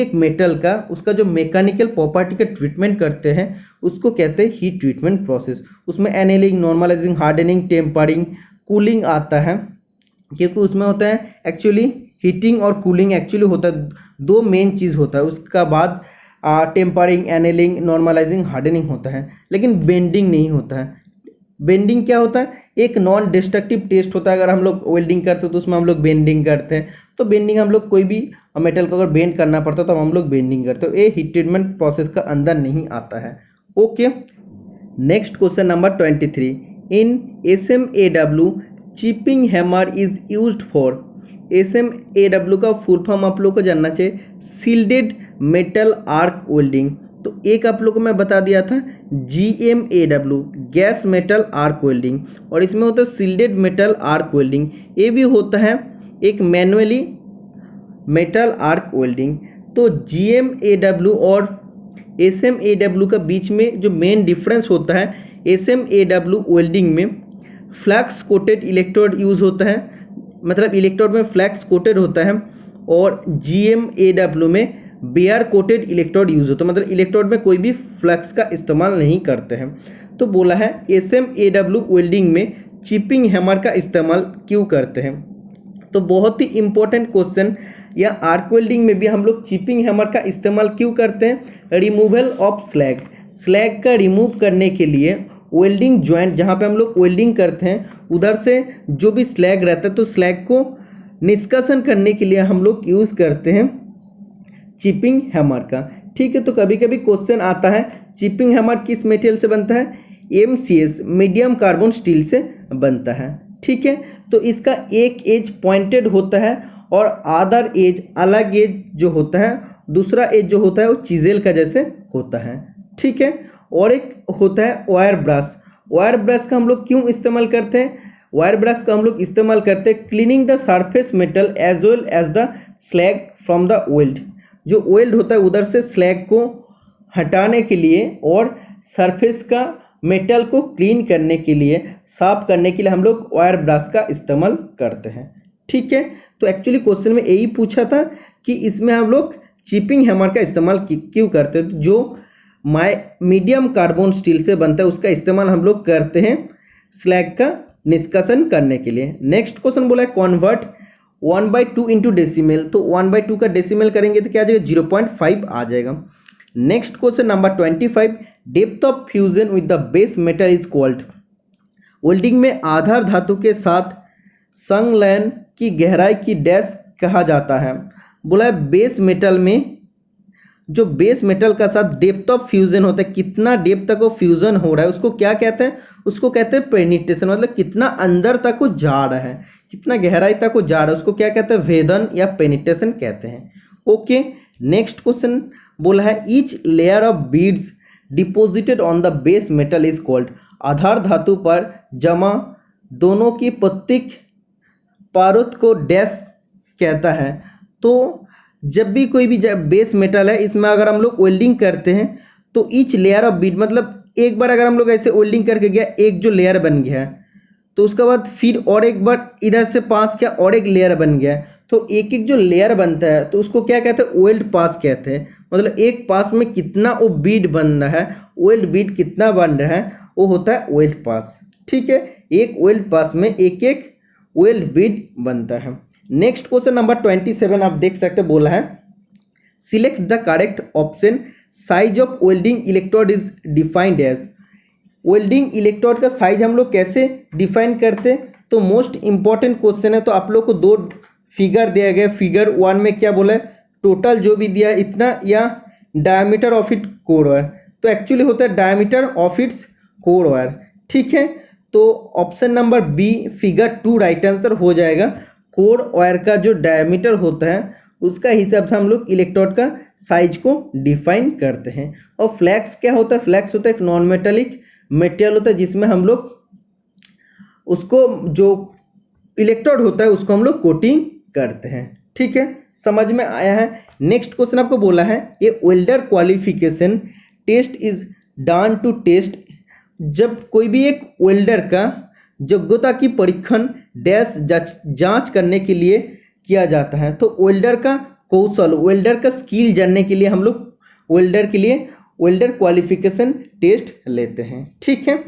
एक मेटल का उसका जो मैकेनिकल प्रॉपर्टी का ट्रीटमेंट करते हैं उसको कहते हैं हीट ट्रीटमेंट प्रोसेस। उसमें annealing, normalizing, hardening, tempering, cooling आता है, क्योंकि उसमें होता है एक्चुअली हीटिंग और कूलिंग एक्चुअली होता है, दो मेन चीज़ होता है। उसका बाद टेम्परिंग, एनेलिंग, नॉर्मलाइजिंग, हार्डनिंग होता है, लेकिन बेंडिंग नहीं होता है। बेंडिंग क्या होता है, एक नॉन डिस्ट्रक्टिव टेस्ट होता है। अगर हम लोग वेल्डिंग करते हैं तो उसमें हम लोग बेंडिंग करते हैं, तो बेंडिंग हम लोग कोई भी मेटल को अगर बेंड करना पड़ता है तो हम लोग बेंडिंग करते हैं। ये हीट ट्रीटमेंट प्रोसेस का अंदर नहीं आता है। Okay, next question number 23, in SMAW chipping hammer is used for. SMAW का फुल फॉर्म आप लोग को जानना चाहिए, सील्डेड मेटल आर्क वेल्डिंग। तो एक आप लोग को मैं बता दिया था GMAW, gas metal arc welding, और इसमें होता है सील्डेड मेटल आर्क वेल्डिंग। ये भी होता है एक मैनुअली मेटल आर्क वेल्डिंग। तो GMAW और SMAW का बीच में जो मेन डिफरेंस होता है, SMAW वेल्डिंग में फ्लैक्स कोटेड इलेक्ट्रोड यूज़ होता है, मतलब इलेक्ट्रोड में फ्लैक्स कोटेड होता है, और GMAW में बेयर कोटेड इलेक्ट्रोड यूज़ होता है, मतलब इलेक्ट्रोड में कोई भी फ्लैक्स का इस्तेमाल नहीं करते हैं। तो बोला है SMAW वेल्डिंग में चिपिंग हैमर का इस्तेमाल क्यों करते हैं। तो बहुत ही इम्पोर्टेंट क्वेश्चन, या आर्क वेल्डिंग में भी हम लोग चिपिंग हैमर का इस्तेमाल क्यों करते हैं। रिमूवल ऑफ स्लैग, स्लैग का रिमूव करने के लिए वेल्डिंग जॉइंट जहाँ पे हम लोग वेल्डिंग करते हैं उधर से जो भी स्लैग रहता है, तो स्लैग को निष्कासन करने के लिए हम लोग यूज़ करते हैं चिपिंग हैमर का। ठीक है, तो कभी कभी क्वेश्चन आता है चिपिंग हैमर किस मटेरियल से बनता है, MCS मीडियम कार्बन स्टील से बनता है। ठीक है, तो इसका एक एज पॉइंटेड होता है और अदर एज, अलग एज जो होता है, दूसरा एज जो होता है वो चिजेल का जैसे होता है। ठीक है, और एक होता है वायर ब्रश। वायर ब्रश का हम लोग क्यों इस्तेमाल करते हैं, वायर ब्रश का हम लोग इस्तेमाल करते हैं cleaning the surface metal as well as the slag from the weld. जो वेल्ड होता है उधर से स्लैग को हटाने के लिए और सरफेस का मेटल को क्लीन करने के लिए, साफ करने के लिए हम लोग वायर ब्रश का इस्तेमाल करते हैं। ठीक है, तो एक्चुअली क्वेश्चन में यही पूछा था कि इसमें हम लोग चिपिंग हैमर का इस्तेमाल क्यों करते हैं। तो जो मीडियम कार्बन स्टील से बनता है उसका इस्तेमाल हम लोग करते हैं स्लैग का निष्कासन करने के लिए। नेक्स्ट क्वेश्चन बोला है कन्वर्ट 1/2 इंटू डेसिमल। तो 1/2 का डेसिमल करेंगे तो क्या आ जाएगा, 0.5 आ जाएगा। Next question number 25, depth of fusion with the base metal is called. Welding में आधार धातु के साथ संलयन की गहराई की डैश कहा जाता है। बोला है बेस मेटल में, जो बेस मेटल का साथ डेप्थ ऑफ फ्यूजन होता है, कितना डेप्थ तक वो फ्यूजन हो रहा है, उसको क्या कहते हैं, उसको कहते हैं पेनिट्रेशन, मतलब कितना अंदर तक वो जा रहा है, कितना गहराई तक वो जा रहा है, उसको क्या कहते हैं, भेदन या पेनिट्रेशन कहते हैं। ओके, नेक्स्ट क्वेश्चन बोला है each layer of beads deposited on the base metal is called. आधार धातु पर जमा दोनों की प्रत्येक पारुत को डैश कहता है। तो जब भी कोई भी बेस मेटल है, इसमें अगर हम लोग वेल्डिंग करते हैं तो ईच लेयर ऑफ बीड, मतलब एक बार अगर हम लोग ऐसे वेल्डिंग करके गया, एक जो लेयर बन गया है, तो उसके बाद फिर और एक बार इधर से पास किया और एक लेयर बन गया है, तो एक एक जो लेयर बनता है तो उसको क्या कहते हैं, वेल्ड पास कहते हैं। मतलब एक पास में कितना वो बीड बन रहा है, वेल्ड बीड कितना बन रहा है, वो होता है वेल्ड पास। ठीक है, एक वेल्ड पास में एक एक वेल्ड बीड बनता है। नेक्स्ट क्वेश्चन नंबर 27 आप देख सकते, बोला है select the correct option, size of welding electrode is defined as. Welding electrode का साइज हम लोग कैसे डिफाइन करते हैं, तो मोस्ट इंपॉर्टेंट क्वेश्चन है। तो आप लोग को दो फिगर दिया गया, फिगर 1 में क्या बोला है, टोटल जो भी दिया है इतना, या diameter of it core wire, तो एक्चुअली होता है diameter of its core wire. ठीक है, तो option number B figure 2 right answer हो जाएगा। कोर वायर का जो डायमीटर होता है उसका हिसाब से हम लोग इलेक्ट्रोड का साइज को डिफाइन करते हैं। और फ्लैक्स क्या होता है, फ्लैक्स होता है एक नॉन मेटेलिक मटेरियल होता है जिसमें हम लोग उसको, जो इलेक्ट्रोड होता है उसको हम लोग कोटिंग करते हैं। ठीक है, समझ में आया है। नेक्स्ट क्वेश्चन आपको बोला है ये welder qualification test is done to test. जब कोई भी एक वेल्डर का योग्यता की परीक्षण डैश जांच करने के लिए किया जाता है, तो वेल्डर का कौशल, वेल्डर का स्किल जानने के लिए हम लोग वेल्डर के लिए वेल्डर क्वालिफिकेशन टेस्ट लेते हैं। ठीक है,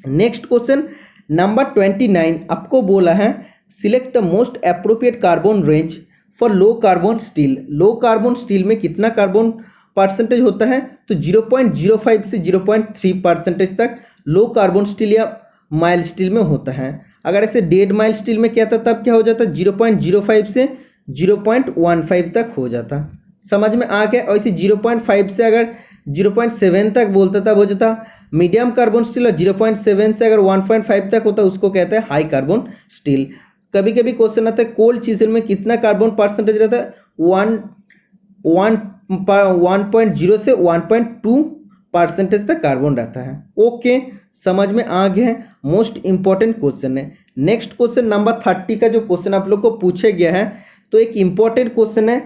नेक्स्ट क्वेश्चन नंबर 29 आपको बोला है select the most appropriate carbon range for low carbon steel. Low carbon steel में कितना कार्बन परसेंटेज होता है, तो 0.05 से 0.3% तक लो कार्बन स्टील या माइल्ड स्टील में होता है। अगर ऐसे डेड माइल्ड स्टील में क्या था, तब क्या हो जाता, 0.05 से 0.15 तक हो जाता। समझ में आ गया। और इसे 0.5 से अगर 0.7 तक बोलता तब हो जाता मीडियम कार्बन स्टील, और 0.7 से अगर 1.5 तक होता उसको कहते हैं हाई कार्बन स्टील। कभी कभी क्वेश्चन आता है कोल्ड चीजल में कितना कार्बन परसेंटेज रहता है, 1.0 से 1.2% तक कार्बन रहता है। ओके, समझ में आ गया है। मोस्ट इंपॉर्टेंट क्वेश्चन है। नेक्स्ट क्वेश्चन नंबर 30 का जो क्वेश्चन आप लोग को पूछे गया है, तो एक इंपॉर्टेंट क्वेश्चन है।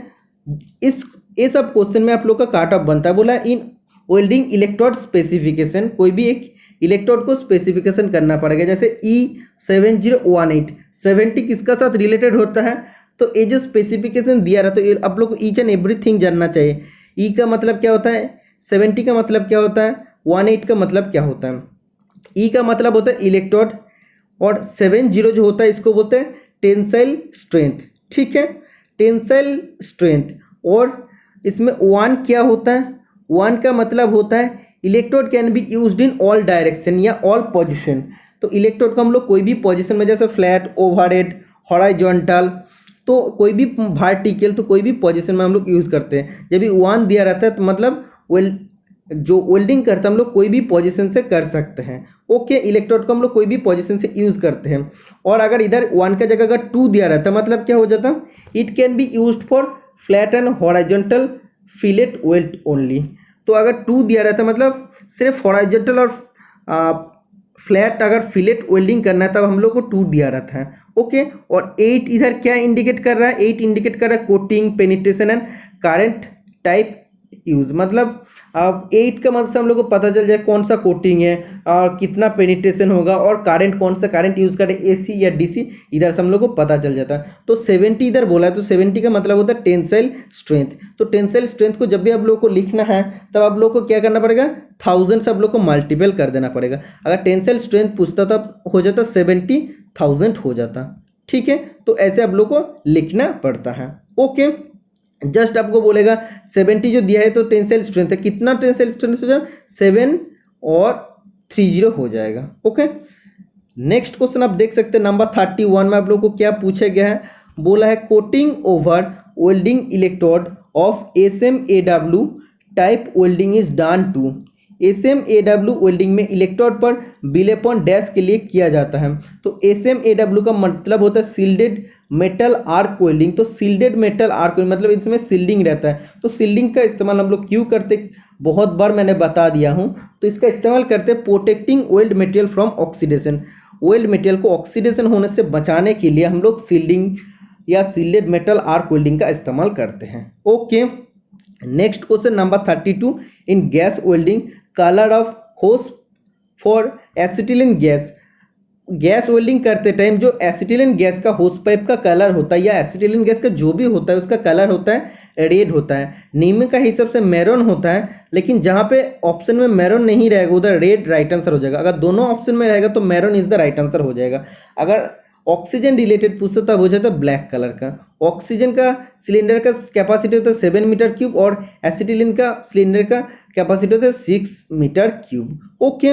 इस ये सब क्वेश्चन में आप लोग का काट ऑफ बनता है। बोला इन वेल्डिंग इलेक्ट्रोड स्पेसिफिकेशन, कोई भी एक इलेक्ट्रोड को स्पेसिफिकेशन करना पड़ेगा। जैसे E7018 70 किसका साथ रिलेटेड होता है, तो ये जो स्पेसिफिकेशन दिया रहा, तो ये आप लोग को ईच एंड एवरीथिंग जानना चाहिए। ई का मतलब क्या होता है, 70 का मतलब क्या होता है, 18 का मतलब क्या होता है। ई का मतलब होता है इलेक्ट्रोड, और 70 जो होता है इसको बोलते हैं टेंसाइल स्ट्रेंथ। ठीक है, टेंसाइल स्ट्रेंथ। और इसमें 1 क्या होता है, 1 का मतलब होता है electrode can be used in all direction या ऑल पोजीशन। तो इलेक्ट्रोड को हम लोग कोई भी पोजीशन में, जैसे फ्लैट, ओवरहेड, हॉरिजॉन्टल, तो कोई भी वर्टिकल, तो कोई भी पोजीशन में हम लोग यूज़ करते हैं। जब भी 1 दिया रहता है तो मतलब जो वेल्डिंग करते हैं हम लोग कोई भी पोजीशन से कर सकते हैं। ओके, इलेक्ट्रोड को हम लोग कोई भी पोजीशन से यूज़ करते हैं। और अगर इधर 1 का जगह अगर 2 दिया रहता है, मतलब क्या हो जाता, it can be used for flat and horizontal fillet weld only. तो अगर 2 दिया रहता है मतलब सिर्फ हॉरिजॉन्टल और फ्लैट अगर फिलेट वेल्डिंग करना है तब हम लोग को 2 दिया रहता है। ओके, और 8 इधर क्या इंडिकेट कर रहा है, 8 इंडिकेट कर रहा है coating, penetration and current type use. मतलब अब 8 का मतलब से हम लोग को पता चल जाए कौन सा कोटिंग है और कितना पेनिट्रेशन होगा, और करंट कौन सा करंट यूज करें, AC या DC, इधर से हम लोग को पता चल जाता है। तो 70 इधर बोला है, तो 70 का मतलब होता है टेंसाइल स्ट्रेंथ। तो टेंसाइल स्ट्रेंथ को जब भी आप लोग को लिखना है तब आप लोग को क्या करना पड़ेगा, 1000 से आप लोग को मल्टीपल कर देना पड़ेगा। अगर टेंसाइल स्ट्रेंथ पूछता तब हो जाता 70,000 हो जाता। ठीक है, तो ऐसे आप लोग को लिखना पड़ता है। ओके, जस्ट आपको बोलेगा 70 जो दिया है तो टेंसाइल स्ट्रेंथ है, कितना टेंसाइल स्ट्रेंथ हो जाएगा, 7 और 30 हो जाएगा। ओके, नेक्स्ट क्वेश्चन आप देख सकते हैं नंबर 31 में आप लोग को क्या पूछा गया है, बोला है coating over welding electrode of SMAW type welding is done to. SMAW welding में इलेक्ट्रोड पर बिलेपॉन डैश के लिए किया जाता है। तो SMAW का मतलब होता है सील्डेड मेटल आर्क वेल्डिंग। तो सील्डेड मेटल आर्क मतलब इसमें सील्डिंग रहता है। तो सील्डिंग का इस्तेमाल हम लोग क्यों करते, बहुत बार मैंने बता दिया हूँ। तो इसका इस्तेमाल करते हैं protecting weld material from oxidation. Weld material को ऑक्सीडेशन होने से बचाने के लिए हम लोग सील्डिंग या सील्डेड मेटल आर्क वेल्डिंग का इस्तेमाल करते हैं। Okay, next question number 32, in gas welding colour of hose for acetylene gas. Gas welding करते टाइम जो एसिटिलीन गैस का होस पाइप का कलर होता है या एसिटिलीन गैस का जो भी होता है उसका कलर होता है रेड होता है। नियम का हिसाब से मैरून होता है, लेकिन जहाँ पे ऑप्शन में मैरून नहीं रहेगा उधर रेड राइट आंसर हो जाएगा। अगर दोनों ऑप्शन में रहेगा तो maroon is the right answer हो जाएगा। अगर ऑक्सीजन रिलेटेड पूछता तब हो जाता है ब्लैक कलर का। ऑक्सीजन का सिलेंडर का कैपेसिटी होता है 7 मीटर क्यूब और एसिटिलीन का सिलेंडर का कैपेसिटी होता है 6 मीटर क्यूब। ओके,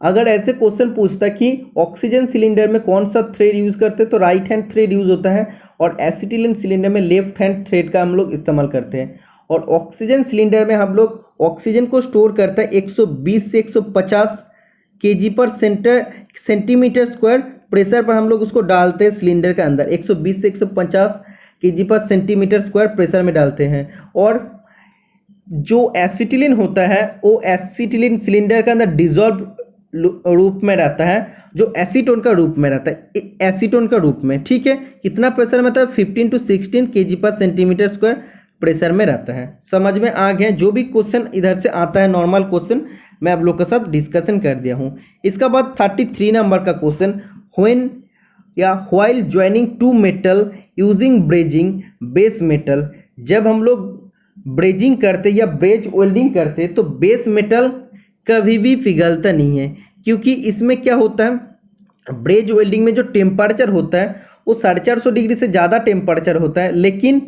अगर ऐसे क्वेश्चन पूछता कि ऑक्सीजन सिलेंडर में कौन सा थ्रेड यूज करते हैं तो राइट हैंड थ्रेड यूज होता है, और एसिटिलीन सिलेंडर में लेफ्ट हैंड थ्रेड का हम लोग इस्तेमाल करते हैं। और ऑक्सीजन सिलेंडर में हम लोग ऑक्सीजन को स्टोर करता है 120 से 150 kg पर सेंटीमीटर स्क्वायर प्रेशर पर हम लोग उसको डालते हैं सिलेंडर के अंदर। 120 से 150 kg पर सेंटीमीटर स्क्वायर प्रेशर में डालते हैं। और जो एसिटिलीन होता है वो एसिटिलीन सिलेंडर के अंदर डिजॉल्व रूप में रहता है, जो एसीटोन का रूप में रहता है, एसीटोन का रूप में। ठीक है, कितना प्रेशर में था, 15 to 16 kg पर सेंटीमीटर स्क्वायर प्रेशर में रहता है। समझ में आ गया। जो भी क्वेश्चन इधर से आता है नॉर्मल क्वेश्चन मैं आप लोग के साथ डिस्कशन कर दिया हूँ। इसका बाद 33 नंबर का क्वेश्चन, व्हेन या while joining to metal using brazing base metal. जब हम लोग ब्रेजिंग करते या ब्रेज वेल्डिंग करते तो बेस मेटल कभी भी पिघलता नहीं है, क्योंकि इसमें क्या होता है, ब्रेज वेल्डिंग में जो टेम्परेचर होता है वो 450 डिग्री से ज़्यादा टेम्परेचर होता है, लेकिन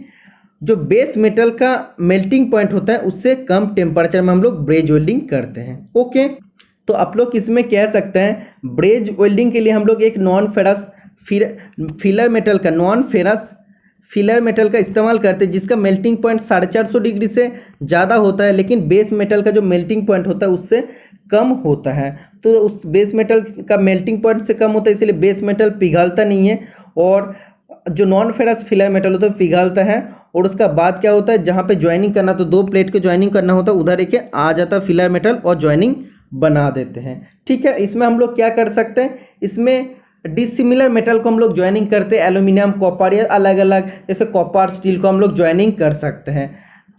जो बेस मेटल का मेल्टिंग पॉइंट होता है उससे कम टेम्परेचर में हम लोग ब्रेज वेल्डिंग करते हैं। ओके, तो आप लोग इसमें कह सकते हैं ब्रेज वेल्डिंग के लिए हम लोग एक नॉन फेरस फिलर मेटल का फिलर मेटल का इस्तेमाल करते हैं, जिसका मेल्टिंग पॉइंट 450 डिग्री से ज़्यादा होता है, लेकिन बेस मेटल का जो मेल्टिंग पॉइंट होता है उससे कम होता है। तो उस बेस मेटल का मेल्टिंग पॉइंट से कम होता है, इसलिए बेस मेटल पिघलता नहीं है। और जो नॉन फेरस फिलर मेटल होता है पिघलता है। और उसका बाद क्या होता है, जहाँ पे ज्वाइनिंग करना तो 2 प्लेट को ज्वाइनिंग करना होता है, उधर एक आ जाता है फिलर मेटल और ज्वाइनिंग बना देते हैं। ठीक है, इसमें हम लोग क्या कर सकते हैं, इसमें डिसिमिलर मेटल को हम लोग ज्वाइनिंग करते हैं, एल्यूमिनियम कॉपर या अलग अलग, जैसे कॉपर स्टील को हम लोग ज्वाइनिंग कर सकते हैं।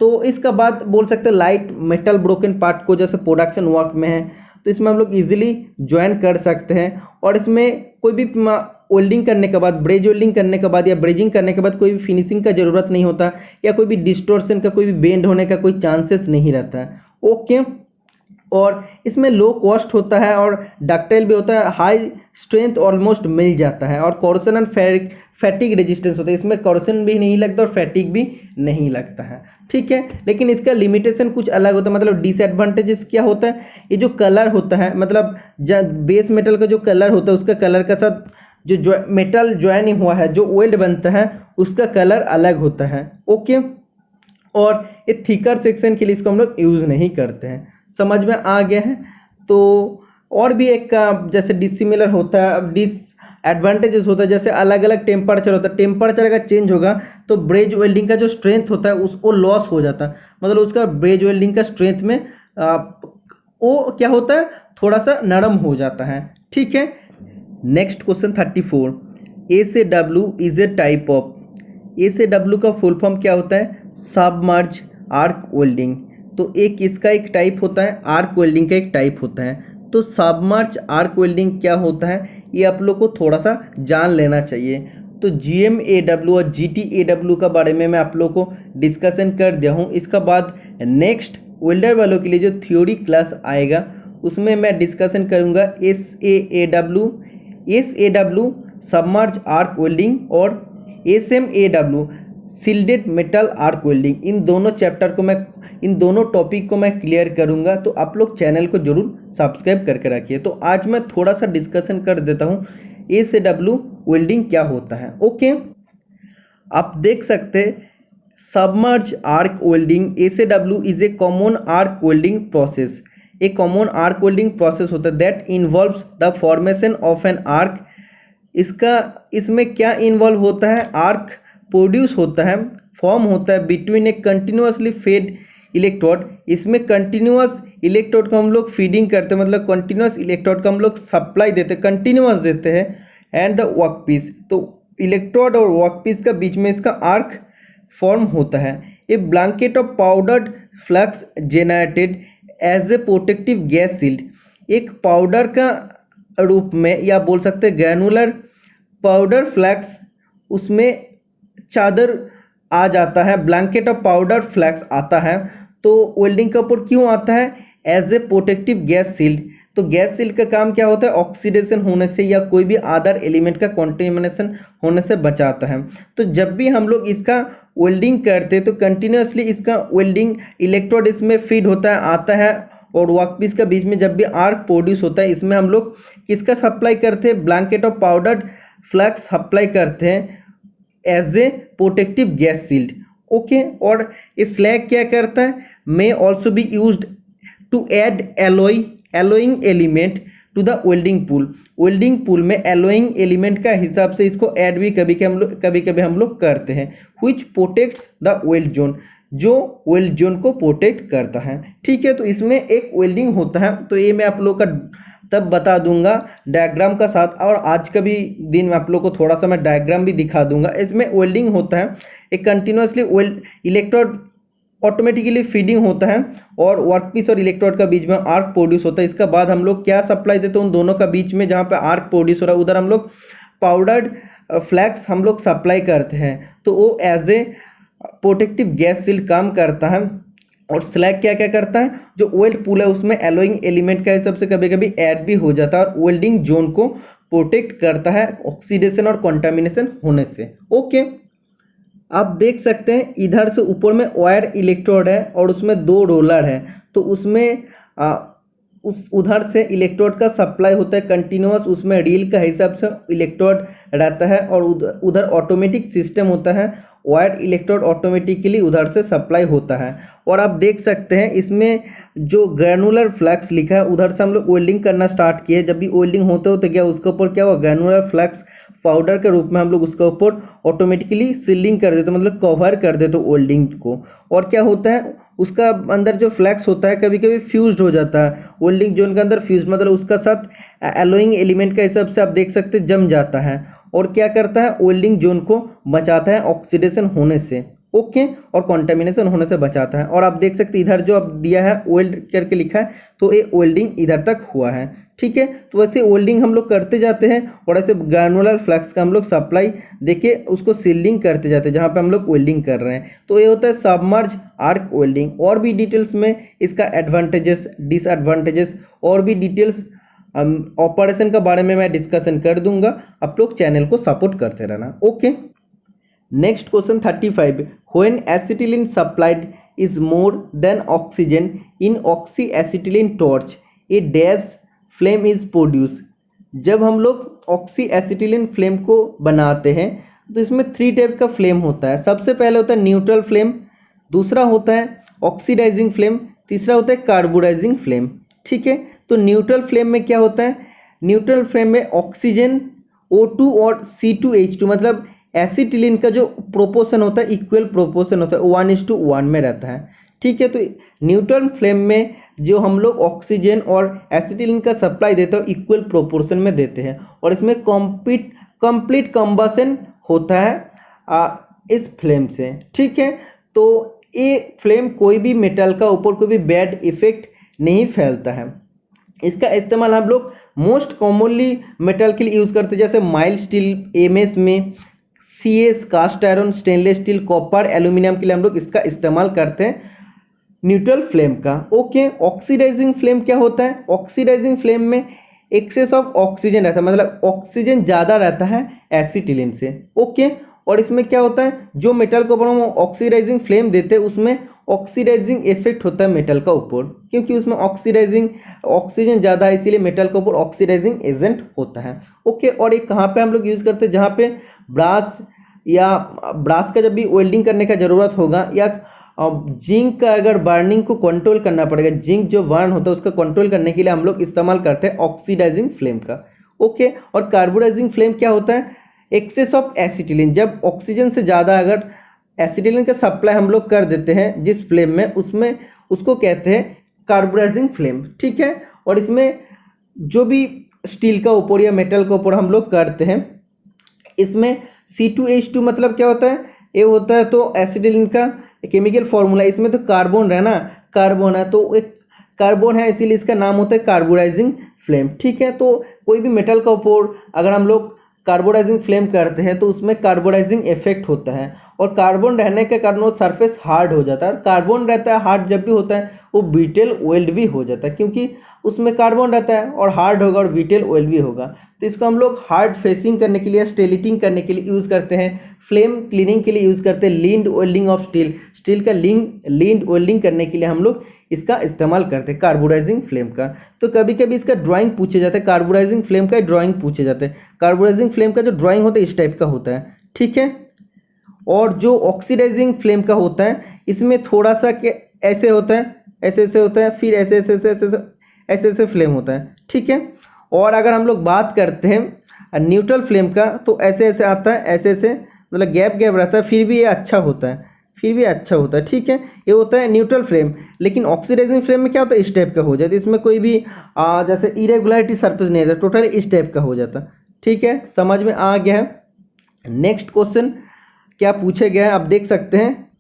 तो इसका बाद बोल सकते हैं लाइट मेटल ब्रोकन पार्ट को, जैसे प्रोडक्शन वर्क में है तो इसमें हम लोग इजीली ज्वाइन कर सकते हैं। और इसमें कोई भी वेल्डिंग करने के बाद, ब्रेज वेल्डिंग करने के बाद या ब्रेजिंग करने के बाद कोई भी फिनिशिंग का ज़रूरत नहीं होता, या कोई भी डिस्टोर्शन का, कोई भी बेंड होने का कोई चांसेस नहीं रहता है। ओके, और इसमें लो कॉस्ट होता है और डक्टाइल भी होता है, हाई स्ट्रेंथ ऑलमोस्ट मिल जाता है, और कॉर्सन एंड फैटिक रेजिस्टेंस होता है। इसमें कॉर्सन भी नहीं लगता और फैटिक भी नहीं लगता है, ठीक है। लेकिन इसका लिमिटेशन कुछ अलग होता है, मतलब डिसएडवांटेजेस क्या होता है, ये जो कलर होता है, मतलब बेस मेटल का जो कलर होता है उसका कलर का साथ जो मेटल ज्वाइन हुआ है, जो वेल्ड बनता है उसका कलर अलग होता है। ओके, और ये थिकर सेक्शन के लिए इसको हम लोग यूज़ नहीं करते हैं। समझ में आ गया है। तो और भी एक जैसे डिसिमिलर होता है, अब डिसएडवांटेजेस होता है, जैसे अलग अलग टेम्परेचर होता है, टेम्परेचर अगर चेंज होगा तो ब्रेज वेल्डिंग का जो स्ट्रेंथ होता है उसको लॉस हो जाता है, मतलब उसका ब्रेज वेल्डिंग का स्ट्रेंथ में वो क्या होता है, थोड़ा सा नरम हो जाता है, ठीक है। नेक्स्ट क्वेश्चन 34, ए से W is a type of, A से डब्ल्यू का फुल फॉर्म क्या होता है, सबमर्ज आर्क वेल्डिंग। तो एक इसका एक टाइप होता है, आर्क वेल्डिंग का एक टाइप होता है। तो सबमर्ज आर्क वेल्डिंग क्या होता है ये आप लोग को थोड़ा सा जान लेना चाहिए। तो GMAW और GTAW का बारे में मैं आप लोग को डिस्कशन कर दिया हूँ। इसका बाद नेक्स्ट वेल्डर वालों के लिए जो थ्योरी क्लास आएगा उसमें मैं डिस्कशन करूँगा SAW सबमर्ज आर्क वेल्डिंग और SMAW shielded metal arc welding. इन दोनों चैप्टर को मैं, इन दोनों टॉपिक को मैं क्लियर करूंगा, तो आप लोग चैनल को जरूर सब्सक्राइब करके रखिए। तो आज मैं थोड़ा सा डिस्कशन कर देता हूं ए से डब्ल्यू वेल्डिंग क्या होता है। ओके, आप देख सकते हैं सबमर्ज आर्क वेल्डिंग ए से W is A common arc welding process. A common arc welding process होता है that involves the formation of an arc. इसमें क्या इन्वॉल्व होता है, आर्क प्रोड्यूस होता है, फॉर्म होता है बिटवीन ए कंटिन्यूसली फेड इलेक्ट्रोड। इसमें कंटिन्यूस इलेक्ट्रोड को हम लोग फीडिंग करते हैं, मतलब कंटिन्यूस इलेक्ट्रोड को हम लोग सप्लाई देते हैं, कंटिन्यूस देते हैं, एंड द वर्कपीस। तो इलेक्ट्रोड और वर्कपीस का बीच में इसका आर्क फॉर्म होता है। A blanket of powdered flux generated as a protective gas shield. एक पाउडर का रूप में, या बोल सकते हैं ग्रैनुलर पाउडर फ्लैक्स, उसमें चादर आ जाता है, ब्लैंकेट ऑफ पाउडर फ्लैक्स आता है। तो वेल्डिंग के ऊपर क्यों आता है, as a protective gas shield. तो गैस सील्ड का काम क्या होता है, ऑक्सीडेशन होने से या कोई भी अदर एलिमेंट का कॉन्टेमिनेशन होने से बचाता है। तो जब भी हम लोग इसका वेल्डिंग करते हैं तो कंटिन्यूसली इसका वेल्डिंग इलेक्ट्रोड इसमें फीड होता है, आता है, और वर्कपीस के बीच में जब भी आर्क प्रोड्यूस होता है इसमें हम लोग किसका सप्लाई करते हैं, blanket of powdered flux supply करते हैं as a protective gas shield. Okay, और स्लैग क्या करता है, may also be used to add alloying element to the welding pool. Welding pool में एलोइंग एलिमेंट का हिसाब से इसको ऐड भी कभी कभी हम लोग करते हैं, which protects the weld zone, जो वेल्ड जोन को प्रोटेक्ट करता है, ठीक है। तो इसमें एक वेल्डिंग होता है, तो ये मैं आप लोग का तब बता दूंगा डायग्राम का साथ, और आज का भी दिन में आप लोग को थोड़ा सा मैं डायग्राम भी दिखा दूंगा। इसमें वेल्डिंग होता है, एक कंटिन्यूसली इलेक्ट्रोड ऑटोमेटिकली फीडिंग होता है, और वर्कपीस और इलेक्ट्रोड का बीच में आर्क प्रोड्यूस होता है। इसका बाद हम लोग क्या सप्लाई देते हैं, उन दोनों का बीच में जहाँ पे आर्क प्रोड्यूस हो रहा है उधर हम लोग पाउडर्ड फ्लैक्स हम लोग सप्लाई करते हैं। तो वो as a protective gas shield काम करता है। और स्लैग क्या क्या करता है, जो वेल्ड पूल है उसमें एलोइंग एलिमेंट का हिसाब से कभी कभी ऐड भी हो जाता है, और वेल्डिंग जोन को प्रोटेक्ट करता है ऑक्सीडेशन और कंटामिनेशन होने से। ओके, आप देख सकते हैं इधर से ऊपर में वायर इलेक्ट्रोड है और उसमें दो रोलर है। तो उसमें उस उधर से इलेक्ट्रोड का सप्लाई होता है कंटिन्यूअस, उसमें रील का हिसाब से इलेक्ट्रोड रहता है, और उधर ऑटोमेटिक सिस्टम होता है, वायर इलेक्ट्रोड ऑटोमेटिकली उधर से सप्लाई होता है। और आप देख सकते हैं इसमें जो ग्रैनुलर फ्लक्स लिखा है उधर से हम लोग वेल्डिंग करना स्टार्ट किए। जब भी वेल्डिंग होते होते क्या उसके ऊपर क्या हुआ, ग्रैनुलर फ्लक्स पाउडर के रूप में हम लोग उसके ऊपर ऑटोमेटिकली सीलिंग कर देते, मतलब कवर कर देते वेल्डिंग को। और क्या होता है उसका अंदर जो फ्लैक्स होता है कभी कभी फ्यूज्ड हो जाता है, वेल्डिंग जोन के अंदर फ्यूज मतलब उसका साथ एलोइंग एलिमेंट का हिसाब से आप देख सकते हैं जम जाता है और क्या करता है वेल्डिंग जोन को बचाता है ऑक्सीडेशन होने से, ओके, और कॉन्टेमिनेशन होने से बचाता है। और आप देख सकते हैं इधर जो आप दिया है वेल्ड करके लिखा है तो ये वेल्डिंग इधर तक हुआ है, ठीक है। तो वैसे वेल्डिंग हम लोग करते जाते हैं और ऐसे ग्रैनुलर फ्लक्स का हम लोग सप्लाई देके उसको सीलिंग करते जाते हैं जहाँ पे हम लोग वेल्डिंग कर रहे हैं। तो ये होता है सबमर्ज आर्क वेल्डिंग। और भी डिटेल्स में इसका एडवांटेजेस डिसएडवांटेजेस और भी डिटेल्स ऑपरेशन के बारे में मैं डिस्कशन कर दूंगा, आप लोग चैनल को सपोर्ट करते रहना, okay. Next question 35, when acetylene supplied is more than oxygen in oxy acetylene torch A dash flame is produce. जब हम लोग ऑक्सी एसिटिलीन फ्लेम को बनाते हैं तो इसमें 3 टाइप का फ्लेम होता है। सबसे पहले होता है न्यूट्रल फ्लेम, दूसरा होता है ऑक्सीडाइजिंग फ्लेम, तीसरा होता है कार्बोडाइजिंग फ्लेम, ठीक है। तो न्यूट्रल फ्लेम में क्या होता है, न्यूट्रल फ्लेम में ऑक्सीजन O2 और C2H2 मतलब एसिटिलीन का जो प्रोपोर्शन होता है इक्वल प्रोपोर्शन होता है 1:1 में रहता है, ठीक है। तो न्यूट्रल फ्लेम में जो हम लोग ऑक्सीजन और एसिटिलीन का सप्लाई देते हैं इक्वल प्रोपोर्शन में देते हैं और इसमें कंप्लीट कंबशन होता है इस फ्लेम से, ठीक है। तो ये फ्लेम कोई भी मेटल का ऊपर कोई भी बैड इफेक्ट नहीं फैलता है। इसका इस्तेमाल हम लोग मोस्ट कॉमनली मेटल के लिए यूज़ करते हैं, जैसे माइल्ड स्टील एमएस में, CS cast iron, stainless steel, copper, aluminium के लिए हम लोग इसका इस्तेमाल करते हैं न्यूट्रल फ्लेम का, ओके। ऑक्सीडाइजिंग फ्लेम क्या होता है, ऑक्सीडाइजिंग फ्लेम में एक्सेस ऑफ ऑक्सीजन रहता है मतलब ऑक्सीजन ज़्यादा रहता है एसिटिलीन से, ओके। और इसमें क्या होता है जो मेटल को हम ऑक्सीडाइजिंग फ्लेम देते हैं उसमें ऑक्सीडाइजिंग इफेक्ट होता है मेटल का ऊपर, क्योंकि उसमें ऑक्सीडाइजिंग ऑक्सीजन ज़्यादा है इसीलिए मेटल के ऊपर ऑक्सीडाइजिंग एजेंट होता है, ओके। और एक कहाँ पे हम लोग यूज़ करते हैं, जहाँ पे ब्रास का जब भी वेल्डिंग करने का ज़रूरत होगा या जिंक का अगर बर्निंग को कंट्रोल करना पड़ेगा, जिंक जो बर्न होता है उसका कंट्रोल करने के लिए हम लोग इस्तेमाल करते हैं ऑक्सीडाइजिंग फ्लेम का, ओके। और कार्बोडाइजिंग फ्लेम क्या होता है, एक्सेस ऑफ एसिटिलीन, जब ऑक्सीजन से ज़्यादा अगर एसिटिलीन का सप्लाई हम लोग कर देते हैं जिस फ्लेम में उसमें उसको कहते हैं कार्बोडाइजिंग फ्लेम, ठीक है। और इसमें जो भी स्टील का ऊपर या मेटल का ऊपर हम लोग करते हैं इसमें C2H2 मतलब क्या होता है, ये होता है तो एसिटिलीन का केमिकल फॉर्मूला, इसमें तो कार्बन है ना, कार्बन है तो एक कार्बन है इसीलिए इसका नाम होता है कार्बोडाइजिंग फ्लेम, ठीक है। तो कोई भी मेटल का ऊपर अगर हम लोग कार्बोडाइजिंग फ्लेम करते हैं तो उसमें कार्बोडाइजिंग इफेक्ट होता है और कार्बन रहने के कारण वो सरफेस हार्ड हो जाता है। कार्बन रहता है हार्ड जब भी होता है वो ब्रिटल वेल्ड भी हो जाता है, क्योंकि उसमें कार्बन रहता है और हार्ड होगा और ब्रिटल वेल्ड भी होगा। तो इसको हम लोग हार्ड फेसिंग करने के लिए, स्टेलिटिंग करने के लिए यूज़ करते हैं, फ्लेम क्लीनिंग के लिए यूज़ करते हैं, लींड वेल्डिंग ऑफ स्टील, स्टील का लींड वेल्डिंग करने के लिए हम लोग इसका इस्तेमाल करते हैं कार्बोडाइजिंग फ्लेम का। तो कभी कभी इसका ड्राइंग पूछे जाता है, कार्बोडाइजिंग फ्लेम का ड्राइंग पूछे जाते हैं। कार्बोडाइजिंग फ्लेम का जो ड्राइंग होता है इस टाइप का होता है, ठीक है। और जो ऑक्सीडाइजिंग फ्लेम का होता है इसमें थोड़ा सा के ऐसे होता है, ऐसे ऐसे होता है, फिर ऐसे ऐसे ऐसे ऐसे ऐसे ऐसे फ्लेम होता है, ठीक है। और अगर हम लोग बात करते हैं न्यूट्रल फ्लेम का तो ऐसे ऐसे आता है, ऐसे ऐसे मतलब गैप गैप रहता है, फिर भी ये अच्छा होता है, फिर भी अच्छा होता है, ठीक है। ये होता है न्यूट्रल फ्लेम। लेकिन ऑक्सीडाइजिंग फ्लेम में क्या होता है, इस टाइप का हो जाता है, इसमें कोई भी जैसे इरेगुलरिटी सरफेस नहीं रहता, टोटली इस टाइप का हो जाता, ठीक है। समझ में आ गया है। नेक्स्ट क्वेश्चन क्या पूछे गया है आप देख सकते हैं।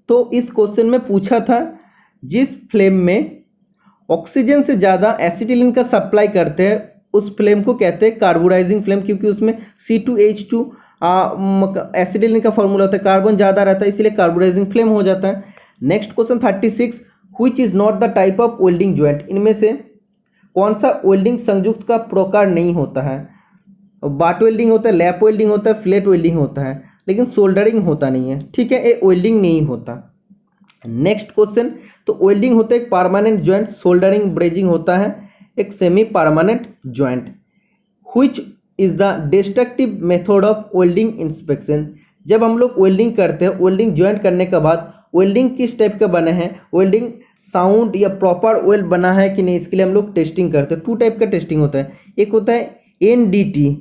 तो इस क्वेश्चन में पूछा था जिस फ्लेम में ऑक्सीजन से ज़्यादा एसिटिलीन का सप्लाई करते हैं उस फ्लेम को कहते हैं कार्बोडाइजिंग फ्लेम, क्योंकि उसमें C2H2 एसिटिलीन का फॉर्मूला होता है, कार्बन ज़्यादा रहता है इसलिए कार्बोडाइजिंग फ्लेम हो जाता है। Next question 36, which is not the type of welding joint, इनमें से कौन सा वेल्डिंग संयुक्त का प्रकार नहीं होता है। बाट वेल्डिंग होता है, लैप वेल्डिंग होता है, फ्लैट वेल्डिंग होता है, लेकिन सोल्डरिंग होता नहीं है, ठीक है। ये वेल्डिंग नहीं होता। नेक्स्ट क्वेश्चन, तो वेल्डिंग होता है एक परमानेंट ज्वाइंट, सोल्डरिंग ब्रेजिंग होता है एक semi permanent joint. Which is the destructive method of welding inspection, जब हम लोग वेल्डिंग करते हैं वेल्डिंग ज्वाइंट करने के बाद वेल्डिंग किस टाइप का बना है, वेल्डिंग साउंड या प्रॉपर वेल्ड बना है कि नहीं, इसके लिए हम लोग टेस्टिंग करते हैं। 2 टाइप का टेस्टिंग होता है, एक होता है NDT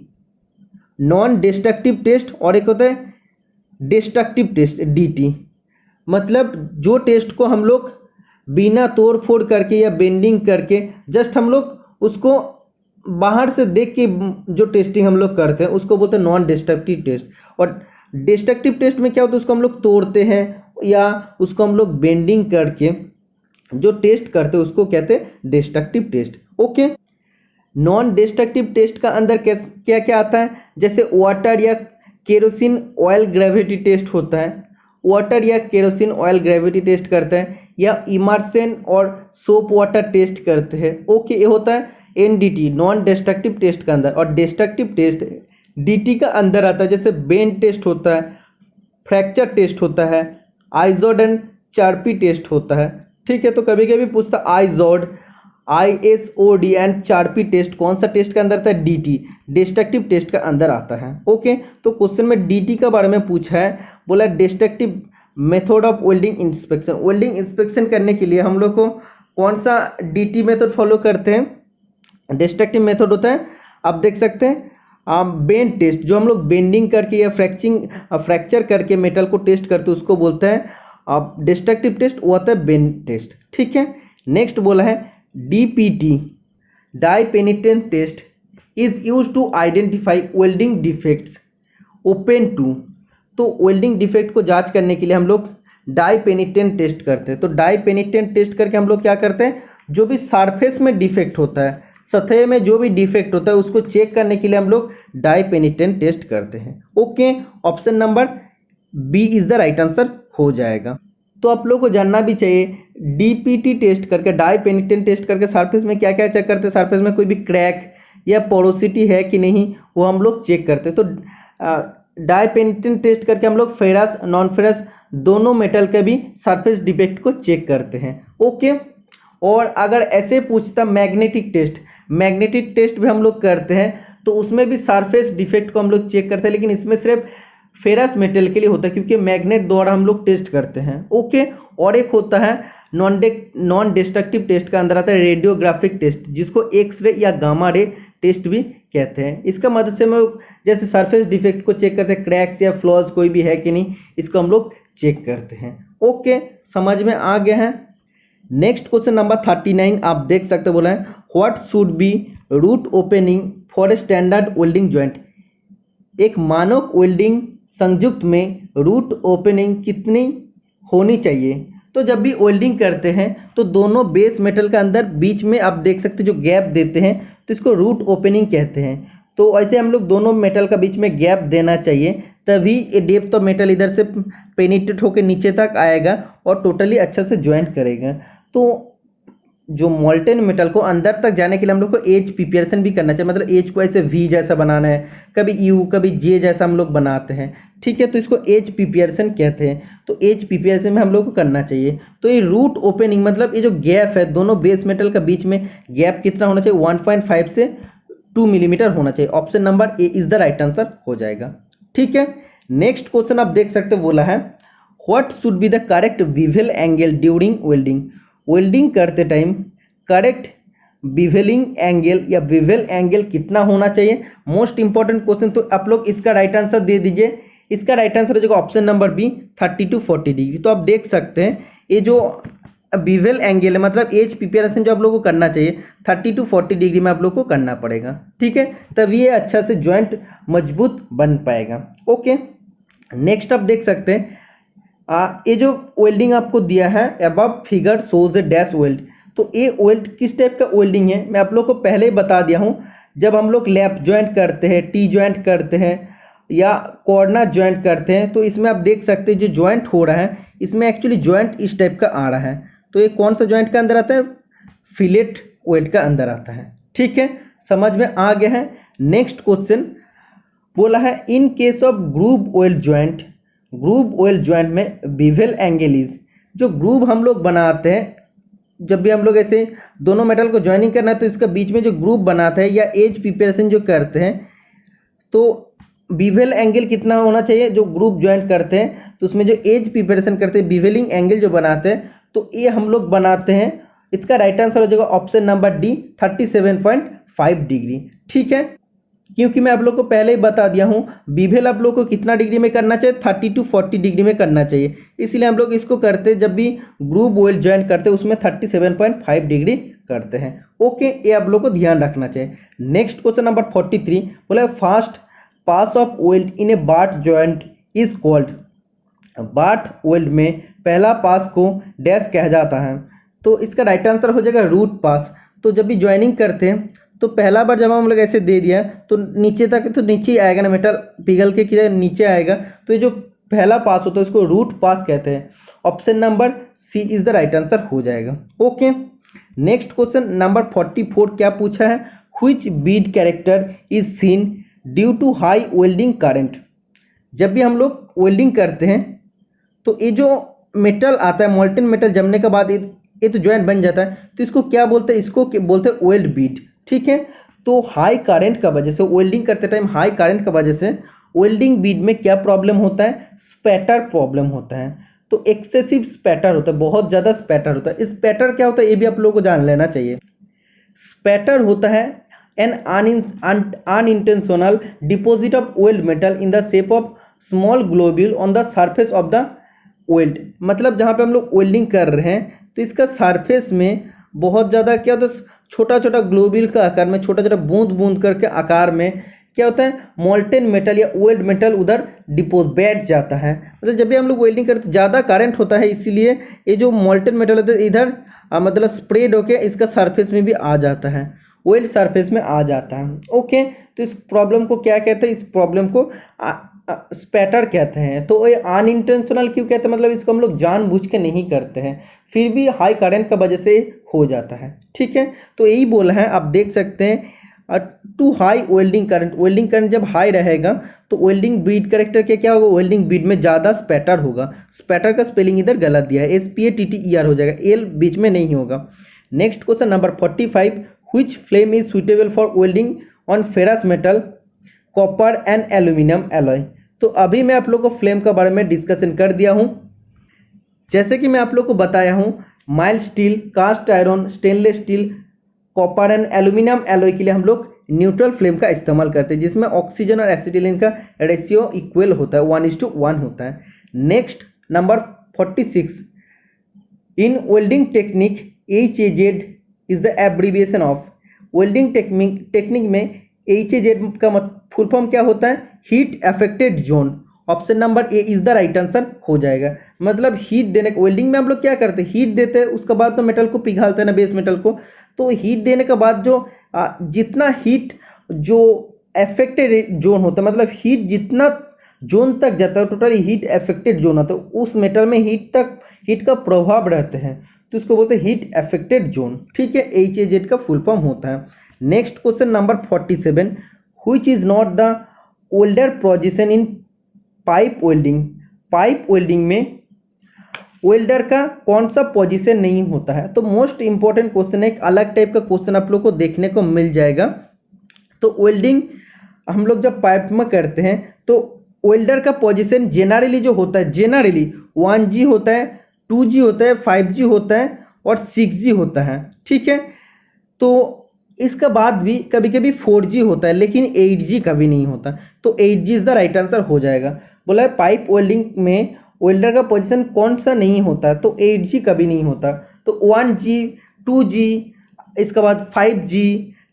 नॉन डिस्ट्रक्टिव टेस्ट और एक होता है डिस्ट्रक्टिव टेस्ट DT। मतलब जो टेस्ट को हम लोग बिना तोड़ फोड़ करके या बेंडिंग करके जस्ट हम लोग उसको बाहर से देख के जो टेस्टिंग हम लोग करते हैं उसको बोलते हैं नॉन डिस्ट्रक्टिव टेस्ट। और डिस्ट्रक्टिव टेस्ट में क्या होता है, उसको हम लोग तोड़ते हैं या उसको हम लोग बेंडिंग करके जो टेस्ट करते हैं उसको कहते हैं destructive test. Okay, non destructive test का अंदर क्या क्या आता है, जैसे वाटर या केरोसिन ऑयल ग्रेविटी टेस्ट होता है, वाटर या केरोसिन ऑयल ग्रेविटी टेस्ट करते हैं, या इमर्सन और सोप वाटर टेस्ट करते हैं। ओके, ये होता है एनडीटी नॉन डिस्ट्रक्टिव टेस्ट का अंदर। और डिस्ट्रक्टिव टेस्ट डीटी का अंदर आता है, जैसे बेंड टेस्ट होता है, फ्रैक्चर टेस्ट होता है, आइजोड एंड चारपी टेस्ट होता है। ठीक है, तो कभी कभी पूछता आइजोड, ISOD एंड चारपी टेस्ट कौन सा टेस्ट का अंदर आता है, डीटी डिस्ट्रक्टिव टेस्ट का अंदर आता है। ओके, तो क्वेश्चन में डीटी का बारे में पूछा है, बोला destructive method of welding inspection. Welding inspection करने के लिए हम लोग को कौन सा डीटी मेथड फॉलो करते हैं, डिस्ट्रक्टिव मेथड होता है। आप देख सकते हैं बेंड टेस्ट, जो हम लोग बेंडिंग करके या फ्रैक्चर करके मेटल को टेस्ट करते हैं उसको बोलते हैं डिस्ट्रक्टिव टेस्ट, वो होता है बेंड टेस्ट। ठीक है, नेक्स्ट बोला है DPT dye penetrant test is use to identify welding defects open to. तो वेल्डिंग डिफेक्ट को जांच करने के लिए हम लोग डाई पेनिट्रेंट टेस्ट करते हैं। तो डाई पेनिट्रेंट टेस्ट करके हम लोग क्या करते हैं, जो भी सरफेस में डिफेक्ट होता है, सतह में जो भी डिफेक्ट होता है उसको चेक करने के लिए हम लोग डाई पेनिट्रेंट टेस्ट करते हैं। Okay, option number B is the right answer हो जाएगा। तो आप लोग को जानना भी चाहिए डीपीटी टेस्ट करके, डाई पेनिट्रेंट टेस्ट करके सरफेस में क्या क्या चेक करते हैं, सरफेस में कोई भी क्रैक या पोरोसिटी है कि नहीं वो हम लोग चेक करते हैं। तो डाई पेनिट्रेंट टेस्ट करके हम लोग फेरस नॉन फेरस दोनों मेटल के भी सरफेस डिफेक्ट को चेक करते हैं। ओके, और अगर ऐसे पूछता मैग्नेटिक टेस्ट, मैग्नेटिक टेस्ट भी हम लोग करते हैं, तो उसमें भी सरफेस डिफेक्ट को हम लोग चेक करते हैं, लेकिन इसमें सिर्फ फेरस मेटल के लिए होता है क्योंकि मैग्नेट द्वारा हम लोग टेस्ट करते हैं। ओके, और एक होता है नॉन डिस्ट्रक्टिव टेस्ट का अंदर आता है रेडियोग्राफिक टेस्ट, जिसको एक्सरे या गामा रे टेस्ट भी कहते हैं। इसका मदद से हम लोग जैसे सरफेस डिफेक्ट को चेक करते हैं, क्रैक्स या फ्लॉज कोई भी है कि नहीं, इसको हम लोग चेक करते हैं। ओके, समझ में आ गया है। नेक्स्ट क्वेश्चन नंबर 39 आप देख सकते बोला है what should be root opening for a standard welding joint. एक मानक वेल्डिंग संयुक्त में रूट ओपनिंग कितनी होनी चाहिए। तो जब भी वेल्डिंग करते हैं तो दोनों बेस मेटल के अंदर बीच में आप देख सकते हैं जो गैप देते हैं, तो इसको रूट ओपनिंग कहते हैं। तो ऐसे हम लोग दोनों मेटल का बीच में गैप देना चाहिए, तभी ये डेप्थ ऑफ मेटल इधर से पेनिट्रेट होकर नीचे तक आएगा और टोटली अच्छा से ज्वाइंट करेगा। तो जो मोल्टेन मेटल को अंदर तक जाने के लिए हम लोग को एज प्रिपरेशन भी करना चाहिए, मतलब एज को ऐसे वी जैसा बनाना है, कभी यू कभी जे जैसा हम लोग बनाते हैं। ठीक है, तो इसको एज प्रिपरेशन कहते हैं। तो एज प्रिपरेशन में हम लोग को करना चाहिए। तो ये रूट ओपनिंग मतलब ये जो गैप है दोनों बेस मेटल का बीच में गैप कितना होना चाहिए, 1.5 से 2 मिलीमीटर होना चाहिए। Option number A is the right answer हो जाएगा। ठीक है, नेक्स्ट क्वेश्चन आप देख सकते हो बोला है what should be the correct Vivel angle during welding. Welding करते टाइम करेक्ट विवेलिंग एंगल या विवेल एंगल कितना होना चाहिए, मोस्ट इंपॉर्टेंट क्वेश्चन। तो आप लोग इसका राइट आंसर दे दीजिए। इसका राइट आंसर हो जाएगा option number B 30 to 40 degree. तो आप देख सकते हैं ये जो विवेल एंगल है मतलब एज प्रिपरेशन जो आप लोग को करना चाहिए 30 to 40 डिग्री में आप लोग को करना पड़ेगा। ठीक है, तभी ये अच्छा से ज्वाइंट मजबूत बन पाएगा। ओके, नेक्स्ट आप देख सकते हैं ये जो वेल्डिंग आपको दिया है अबव फिगर शोज ए डैश वेल्ड। तो ये वेल्ड किस टाइप का वेल्डिंग है मैं आप लोग को पहले ही बता दिया हूँ। जब हम लोग लैप ज्वाइंट करते हैं, टी ज्वाइंट करते हैं या कॉर्नर ज्वाइंट करते हैं, तो इसमें आप देख सकते हैं जो ज्वाइंट हो रहा है इसमें एक्चुअली ज्वाइंट इस टाइप का आ रहा है। तो ये कौन सा ज्वाइंट का अंदर आता है, फिलेट वेल्ड का अंदर आता है। ठीक है, समझ में आ गया है। नेक्स्ट क्वेश्चन बोला है in case of groove weld joint, groove weld joint में विवेल एंगल इज, जो ग्रूव हम लोग बनाते हैं जब भी हम लोग ऐसे दोनों मेटल को ज्वाइनिंग करना है तो इसका बीच में जो ग्रूव बनाते हैं या एज प्रिपरेशन जो करते हैं तो विवेल एंगल कितना होना चाहिए। जो ग्रूव ज्वाइंट करते हैं तो उसमें जो एज प्रिपरेशन करते हैं विवेलिंग एंगल जो बनाते हैं तो ये हम लोग बनाते हैं। इसका राइट आंसर हो जाएगा ऑप्शन नंबर डी 37.5 डिग्री। ठीक है, क्योंकि मैं आप लोग को पहले ही बता दिया हूँ बीवेल आप लोग को कितना डिग्री में करना चाहिए, 30 to 40 डिग्री में करना चाहिए। इसलिए हम लोग इसको करते जब भी ग्रुप वेल्ड ज्वाइन करते उसमें 37.5 डिग्री करते हैं। ओके, ये आप लोग को ध्यान रखना चाहिए। नेक्स्ट क्वेश्चन नंबर 43 बोला fast pass of weld in A BART joint is called. BART weld में पहला पास को डैश कहा जाता है, तो इसका राइट आंसर हो जाएगा रूट पास। तो जब भी ज्वाइनिंग करते हैं तो पहला बार जब हम लोग ऐसे दे दिया तो नीचे तक तो नीचे ही आएगा ना, मेटल पिघल के किधर नीचे आएगा, तो ये जो पहला पास होता है इसको रूट पास कहते हैं। Option number C is the right answer हो जाएगा। ओके, नेक्स्ट क्वेश्चन नंबर 44 क्या पूछा है, which bead character is seen due to high welding current. जब भी हम लोग वेल्डिंग करते हैं तो ये जो मेटल आता है मोल्टेन मेटल जमने के बाद ये तो जॉइंट बन जाता है, तो इसको क्या बोलते हैं, इसको बोलते हैं वेल्ड बीड। ठीक है, तो हाई करंट का वजह से वेल्डिंग करते टाइम हाई करंट का वजह से वेल्डिंग बीड में क्या प्रॉब्लम होता है, स्पैटर प्रॉब्लम होता है। तो एक्सेसिव स्पैटर होता है, बहुत ज़्यादा स्पैटर होता है। स्पैटर क्या होता है ये भी आप लोगों को जान लेना चाहिए। स्पैटर होता है an unintentional deposit of weld metal in the shape of small globule on the surface of the weld. मतलब जहाँ पे हम लोग वेल्डिंग कर रहे हैं तो इसका सरफेस में बहुत ज़्यादा क्या होता है, छोटा छोटा ग्लोब्यूल का आकार में, छोटा छोटा बूंद बूंद करके आकार में क्या होता है, मोल्टेन मेटल या वेल्ड मेटल उधर डिपोज बैठ जाता है। मतलब जब भी हम लोग वेल्डिंग करते ज़्यादा करंट होता है, इसीलिए ये जो मोल्टेन मेटल होता है इधर मतलब स्प्रेड होके इसका सरफेस में भी आ जाता है, वेल्ड सरफेस में आ जाता है। ओके, तो इस प्रॉब्लम को क्या कहते हैं, इस प्रॉब्लम को स्पैटर कहते हैं। तो ये अनइंटेंशनल क्यों कहते हैं, मतलब इसको हम लोग जानबूझ के नहीं करते हैं, फिर भी हाई करंट का वजह से हो जाता है। ठीक है, तो यही बोला है, आप देख सकते हैं too high welding current. Welding current जब हाई रहेगा तो वेल्डिंग बीड कैरेक्टर के क्या होगा, वेल्डिंग बीड में ज़्यादा स्पैटर होगा। स्पैटर का स्पेलिंग इधर गलत दिया है, SPATTER हो जाएगा, एल बीच में नहीं होगा। Next question number 45, which flame is suitable for welding on ferrous metal copper and aluminium alloy. तो अभी मैं आप लोग को फ्लेम के बारे में डिस्कशन कर दिया हूँ। जैसे कि मैं आप लोग को बताया हूँ mild steel, cast iron, stainless steel, copper and aluminium alloy के लिए हम लोग न्यूट्रल फ्लेम का इस्तेमाल करते हैं, जिसमें ऑक्सीजन और एसिटिलीन का रेशियो इक्वल होता है, 1:1 होता है। Next number 46, in welding technique HAZ is the abbreviation of. Welding technique में HAZ का फुल फॉर्म क्या होता है, heat affected zone. Option number A is the right answer हो जाएगा। मतलब हीट देने के, वेल्डिंग में हम लोग क्या करते हैं, हीट देते हैं, उसके बाद तो मेटल को पिघालते हैं ना, बेस मेटल को। तो हीट देने के बाद जो जितना हीट जो अफेक्टेड जोन होता है, मतलब हीट जितना जोन तक जाता है टोटली हीट अफेक्टेड जोन होता है, उस मेटल में हीट का प्रभाव रहते हैं, तो उसको बोलते हैं हीट अफेक्टेड जोन। ठीक है, HAZ का फुल फॉर्म होता है। Next question number 47, which is not the older position in pipe welding. Pipe welding में वेल्डर का कौन सा पोजीशन नहीं होता है। तो मोस्ट इंपॉर्टेंट क्वेश्चन है, एक अलग टाइप का क्वेश्चन आप लोग को देखने को मिल जाएगा। तो वेल्डिंग हम लोग जब पाइप में करते हैं तो वेल्डर का पोजीशन जेनरली जो होता है, जेनरली 1G होता है, 2G होता है, 5G होता है और 6G होता है। ठीक है, तो इसका बाद भी कभी कभी 4G होता है, लेकिन 8G कभी नहीं होता। तो 8G is the right answer हो जाएगा। बोला है पाइप वेल्डिंग में वेल्डर का पोजीशन कौन सा नहीं होता, तो 8G कभी नहीं होता। तो 1G, 2G, इसके बाद 5G,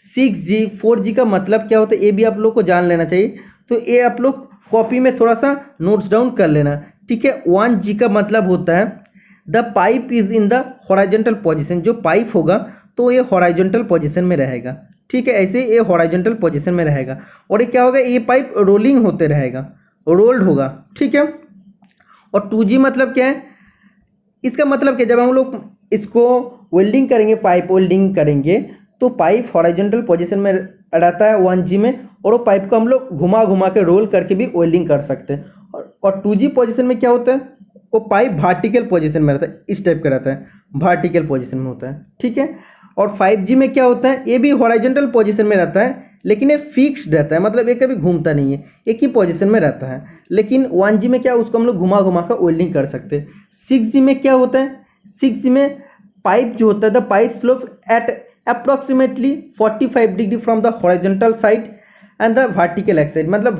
6G, 4G का मतलब क्या होता है ये भी आप लोग को जान लेना चाहिए। तो ये आप लोग कॉपी में थोड़ा सा नोट्स डाउन कर लेना। ठीक है, 1G का मतलब होता है the pipe is in the horizontal position. जो पाइप होगा तो ये हॉरिजॉन्टल पोजीशन में रहेगा। ठीक है, ऐसे ये हॉरिजॉन्टल पोजीशन में रहेगा। और ये क्या होगा, ये पाइप रोलिंग होते रहेगा, रोल्ड होगा। ठीक है, और 2G मतलब क्या है, इसका मतलब क्या, जब हम लोग इसको वेल्डिंग करेंगे, पाइप वेल्डिंग करेंगे तो पाइप हॉरिजॉन्टल पोजीशन में रहता है 1G में, और वो पाइप को हम लोग घुमा घुमा के रोल करके भी वेल्डिंग कर सकते हैं। और 2G पोजीशन में क्या होता है, वो पाइप वर्टिकल पोजीशन में रहता है, इस टाइप का रहता है, वर्टिकल पोजीशन में होता है। ठीक है, और 5G में क्या होता है, ये भी हॉरिजॉन्टल पोजीशन में रहता है, लेकिन ये फिक्स्ड रहता है, मतलब ये कभी घूमता नहीं है, एक ही पोजीशन में रहता है। लेकिन 1G में क्या, उसको हम लोग घुमा घुमा कर वेल्डिंग कर सकते हैं। 6G में क्या होता है, 6G में पाइप जो होता है, the pipe slope eight approximately 45 degree from the horizontal side and the vertical axis, मतलब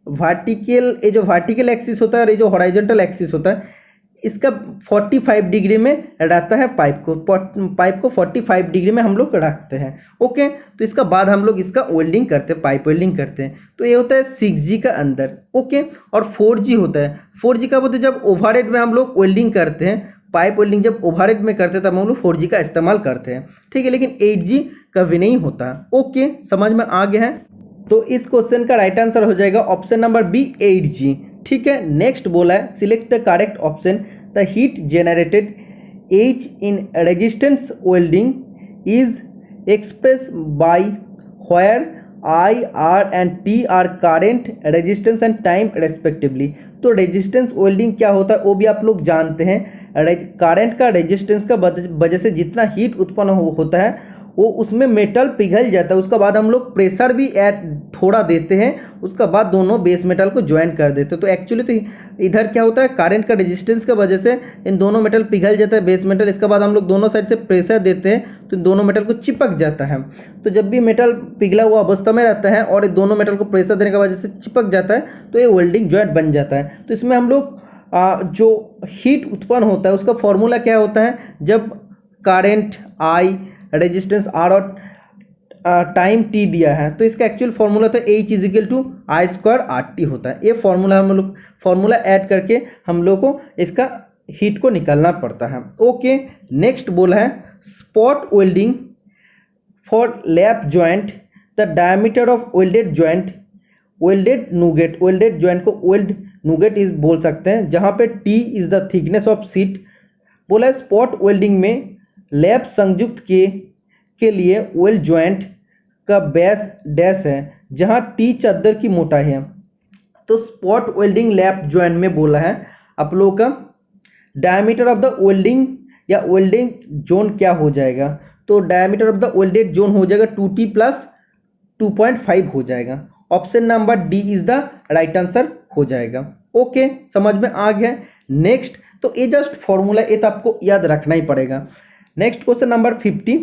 वर्टिकल ये जो वर्टिकल एक्सिस होता है और ये जो हॉरिजॉन्टल एक्सिस होता है इसका 45 डिग्री में रहता है। पाइप को 45 डिग्री में हम लोग रखते हैं। ओके, तो इसका बाद हम लोग इसका वेल्डिंग करते हैं, पाइप वेल्डिंग करते हैं। तो ये होता है 6G का अंदर। ओके, और 4G होता है। 4G का बोलते हैं जब ओवरहेड में हम लोग वेल्डिंग करते हैं, पाइप वेल्डिंग जब ओवरहेड में करते हैं तब हम लोग 4G का इस्तेमाल करते हैं। ठीक है, लेकिन 8G कभी नहीं होता। ओके, समझ में आ गया है। तो इस क्वेश्चन का राइट आंसर हो जाएगा ऑप्शन नंबर बी 8G। ठीक है, नेक्स्ट बोला है select the correct option. The heat generated H in resistance welding is express by where I, R and T are current, resistance and time respectively. तो resistance welding क्या होता है वो भी आप लोग जानते हैं। करंट का रेजिस्टेंस का वजह से जितना हीट उत्पन्न होता है वो उसमें मेटल पिघल जाता है। उसके बाद हम लोग प्रेशर भी ऐड थोड़ा देते हैं, उसके बाद दोनों बेस मेटल को ज्वाइन कर देते हैं। तो एक्चुअली तो इधर क्या होता है, करंट का रेजिस्टेंस की वजह से इन दोनों मेटल पिघल जाता है, बेस मेटल। इसके बाद हम लोग दोनों साइड से प्रेशर देते हैं तो इन दोनों मेटल को चिपक जाता है। तो जब भी मेटल पिघला हुआ अवस्था में रहता है और दोनों मेटल को प्रेशर देने की वजह से चिपक जाता है तो ये वेल्डिंग जॉइंट बन जाता है। तो इसमें हम लोग जो हीट उत्पन्न होता है उसका फॉर्मूला क्या होता है, जब करंट I, रेजिस्टेंस R और टाइम T दिया है तो इसका एक्चुअल फॉर्मूला तो H is equal to I² RT होता है। ये फॉर्मूला हम लोग फॉर्मूला ऐड करके हम लोग को इसका हीट को निकालना पड़ता है। ओके, नेक्स्ट बोला है spot welding for lap joint the diameter of welded joint, welded nugget, welded joint को वेल्ड नूगेट इज बोल सकते हैं, जहाँ पे T is the thickness of sheet. बोला है स्पॉट वेल्डिंग में लैप संयुक्त के लिए वेल्ड जॉइंट का बेस डैश है जहां T चादर की मोटाई है। तो स्पॉट वेल्डिंग लैप जॉइंट में बोला है आप लोगों का डायमीटर ऑफ द वेल्डिंग या वेल्डिंग जोन क्या हो जाएगा, तो diameter of the welded zone हो जाएगा 2T प्लस 2.5 हो जाएगा। Option number D is the right answer हो जाएगा। ओके, समझ में आ गया। नेक्स्ट, तो ये जस्ट फॉर्मूला ये तो आपको याद रखना ही पड़ेगा। Next question number 50,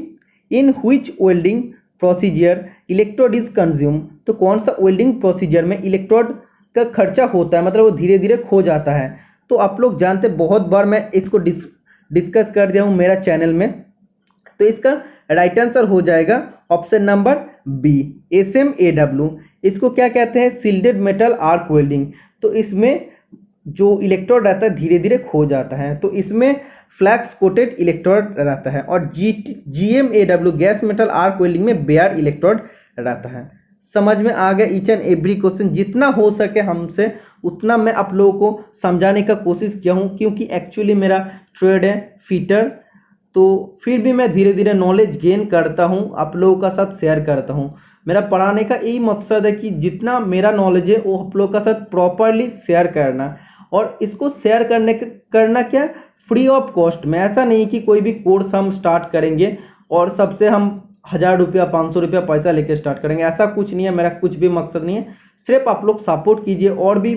in which welding procedure electrode is consume. तो कौन सा वेल्डिंग प्रोसीजर में इलेक्ट्रोड का खर्चा होता है, मतलब वो धीरे धीरे खो जाता है। तो आप लोग जानते बहुत बार मैं इसको डिस्कस कर दिया हूँ मेरा चैनल में। तो इसका राइट आंसर हो जाएगा ऑप्शन नंबर बी SMAW। इसको क्या कहते हैं, सील्डेड मेटल आर्क वेल्डिंग। तो इसमें जो इलेक्ट्रोड रहता है धीरे धीरे खो जाता है, तो इसमें फ्लैक्स कोटेड इलेक्ट्रोड रहता है। और GMAW gas metal arc welding में बेयर इलेक्ट्रोड रहता है। समझ में आ गया ईच एंड एवरी क्वेश्चन। जितना हो सके हमसे उतना मैं आप लोगों को समझाने का कोशिश किया हूँ, क्योंकि एक्चुअली मेरा ट्रेड है फिटर, तो फिर भी मैं धीरे धीरे नॉलेज गेन करता हूँ, आप लोगों का साथ शेयर करता हूँ। मेरा पढ़ाने का यही मकसद है कि जितना मेरा नॉलेज है वो आप लोगों का साथ प्रॉपरली शेयर करना, और इसको शेयर करना क्या फ्री ऑफ कॉस्ट में। ऐसा नहीं कि कोई भी कोर्स हम स्टार्ट करेंगे और सबसे हम 1000 रुपया 500 रुपया पैसा लेके स्टार्ट करेंगे, ऐसा कुछ नहीं है। मेरा कुछ भी मकसद नहीं है, सिर्फ आप लोग सपोर्ट कीजिए। और भी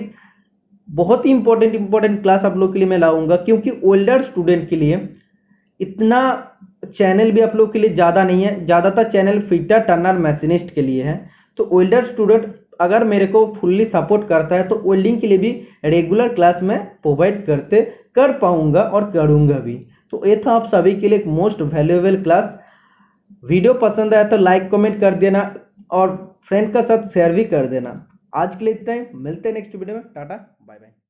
बहुत ही इंपॉर्टेंट क्लास आप लोग के लिए मैं लाऊंगा, क्योंकि ओल्डर स्टूडेंट के लिए इतना चैनल भी आप लोग के लिए ज़्यादा नहीं है। ज़्यादातर चैनल फिटर टर्नर मशीनिस्ट के लिए है। तो ओल्डर स्टूडेंट अगर मेरे को फुल्ली सपोर्ट करता है तो वेल्डिंग के लिए भी रेगुलर क्लास में प्रोवाइड कर पाऊंगा और करूंगा भी। तो ये था आप सभी के लिए एक मोस्ट वैल्यूएबल क्लास। वीडियो पसंद आया तो लाइक कमेंट कर देना और फ्रेंड का साथ शेयर भी कर देना। आज के लिए इतना ही, मिलते हैं नेक्स्ट वीडियो में। Ta ta bye bye.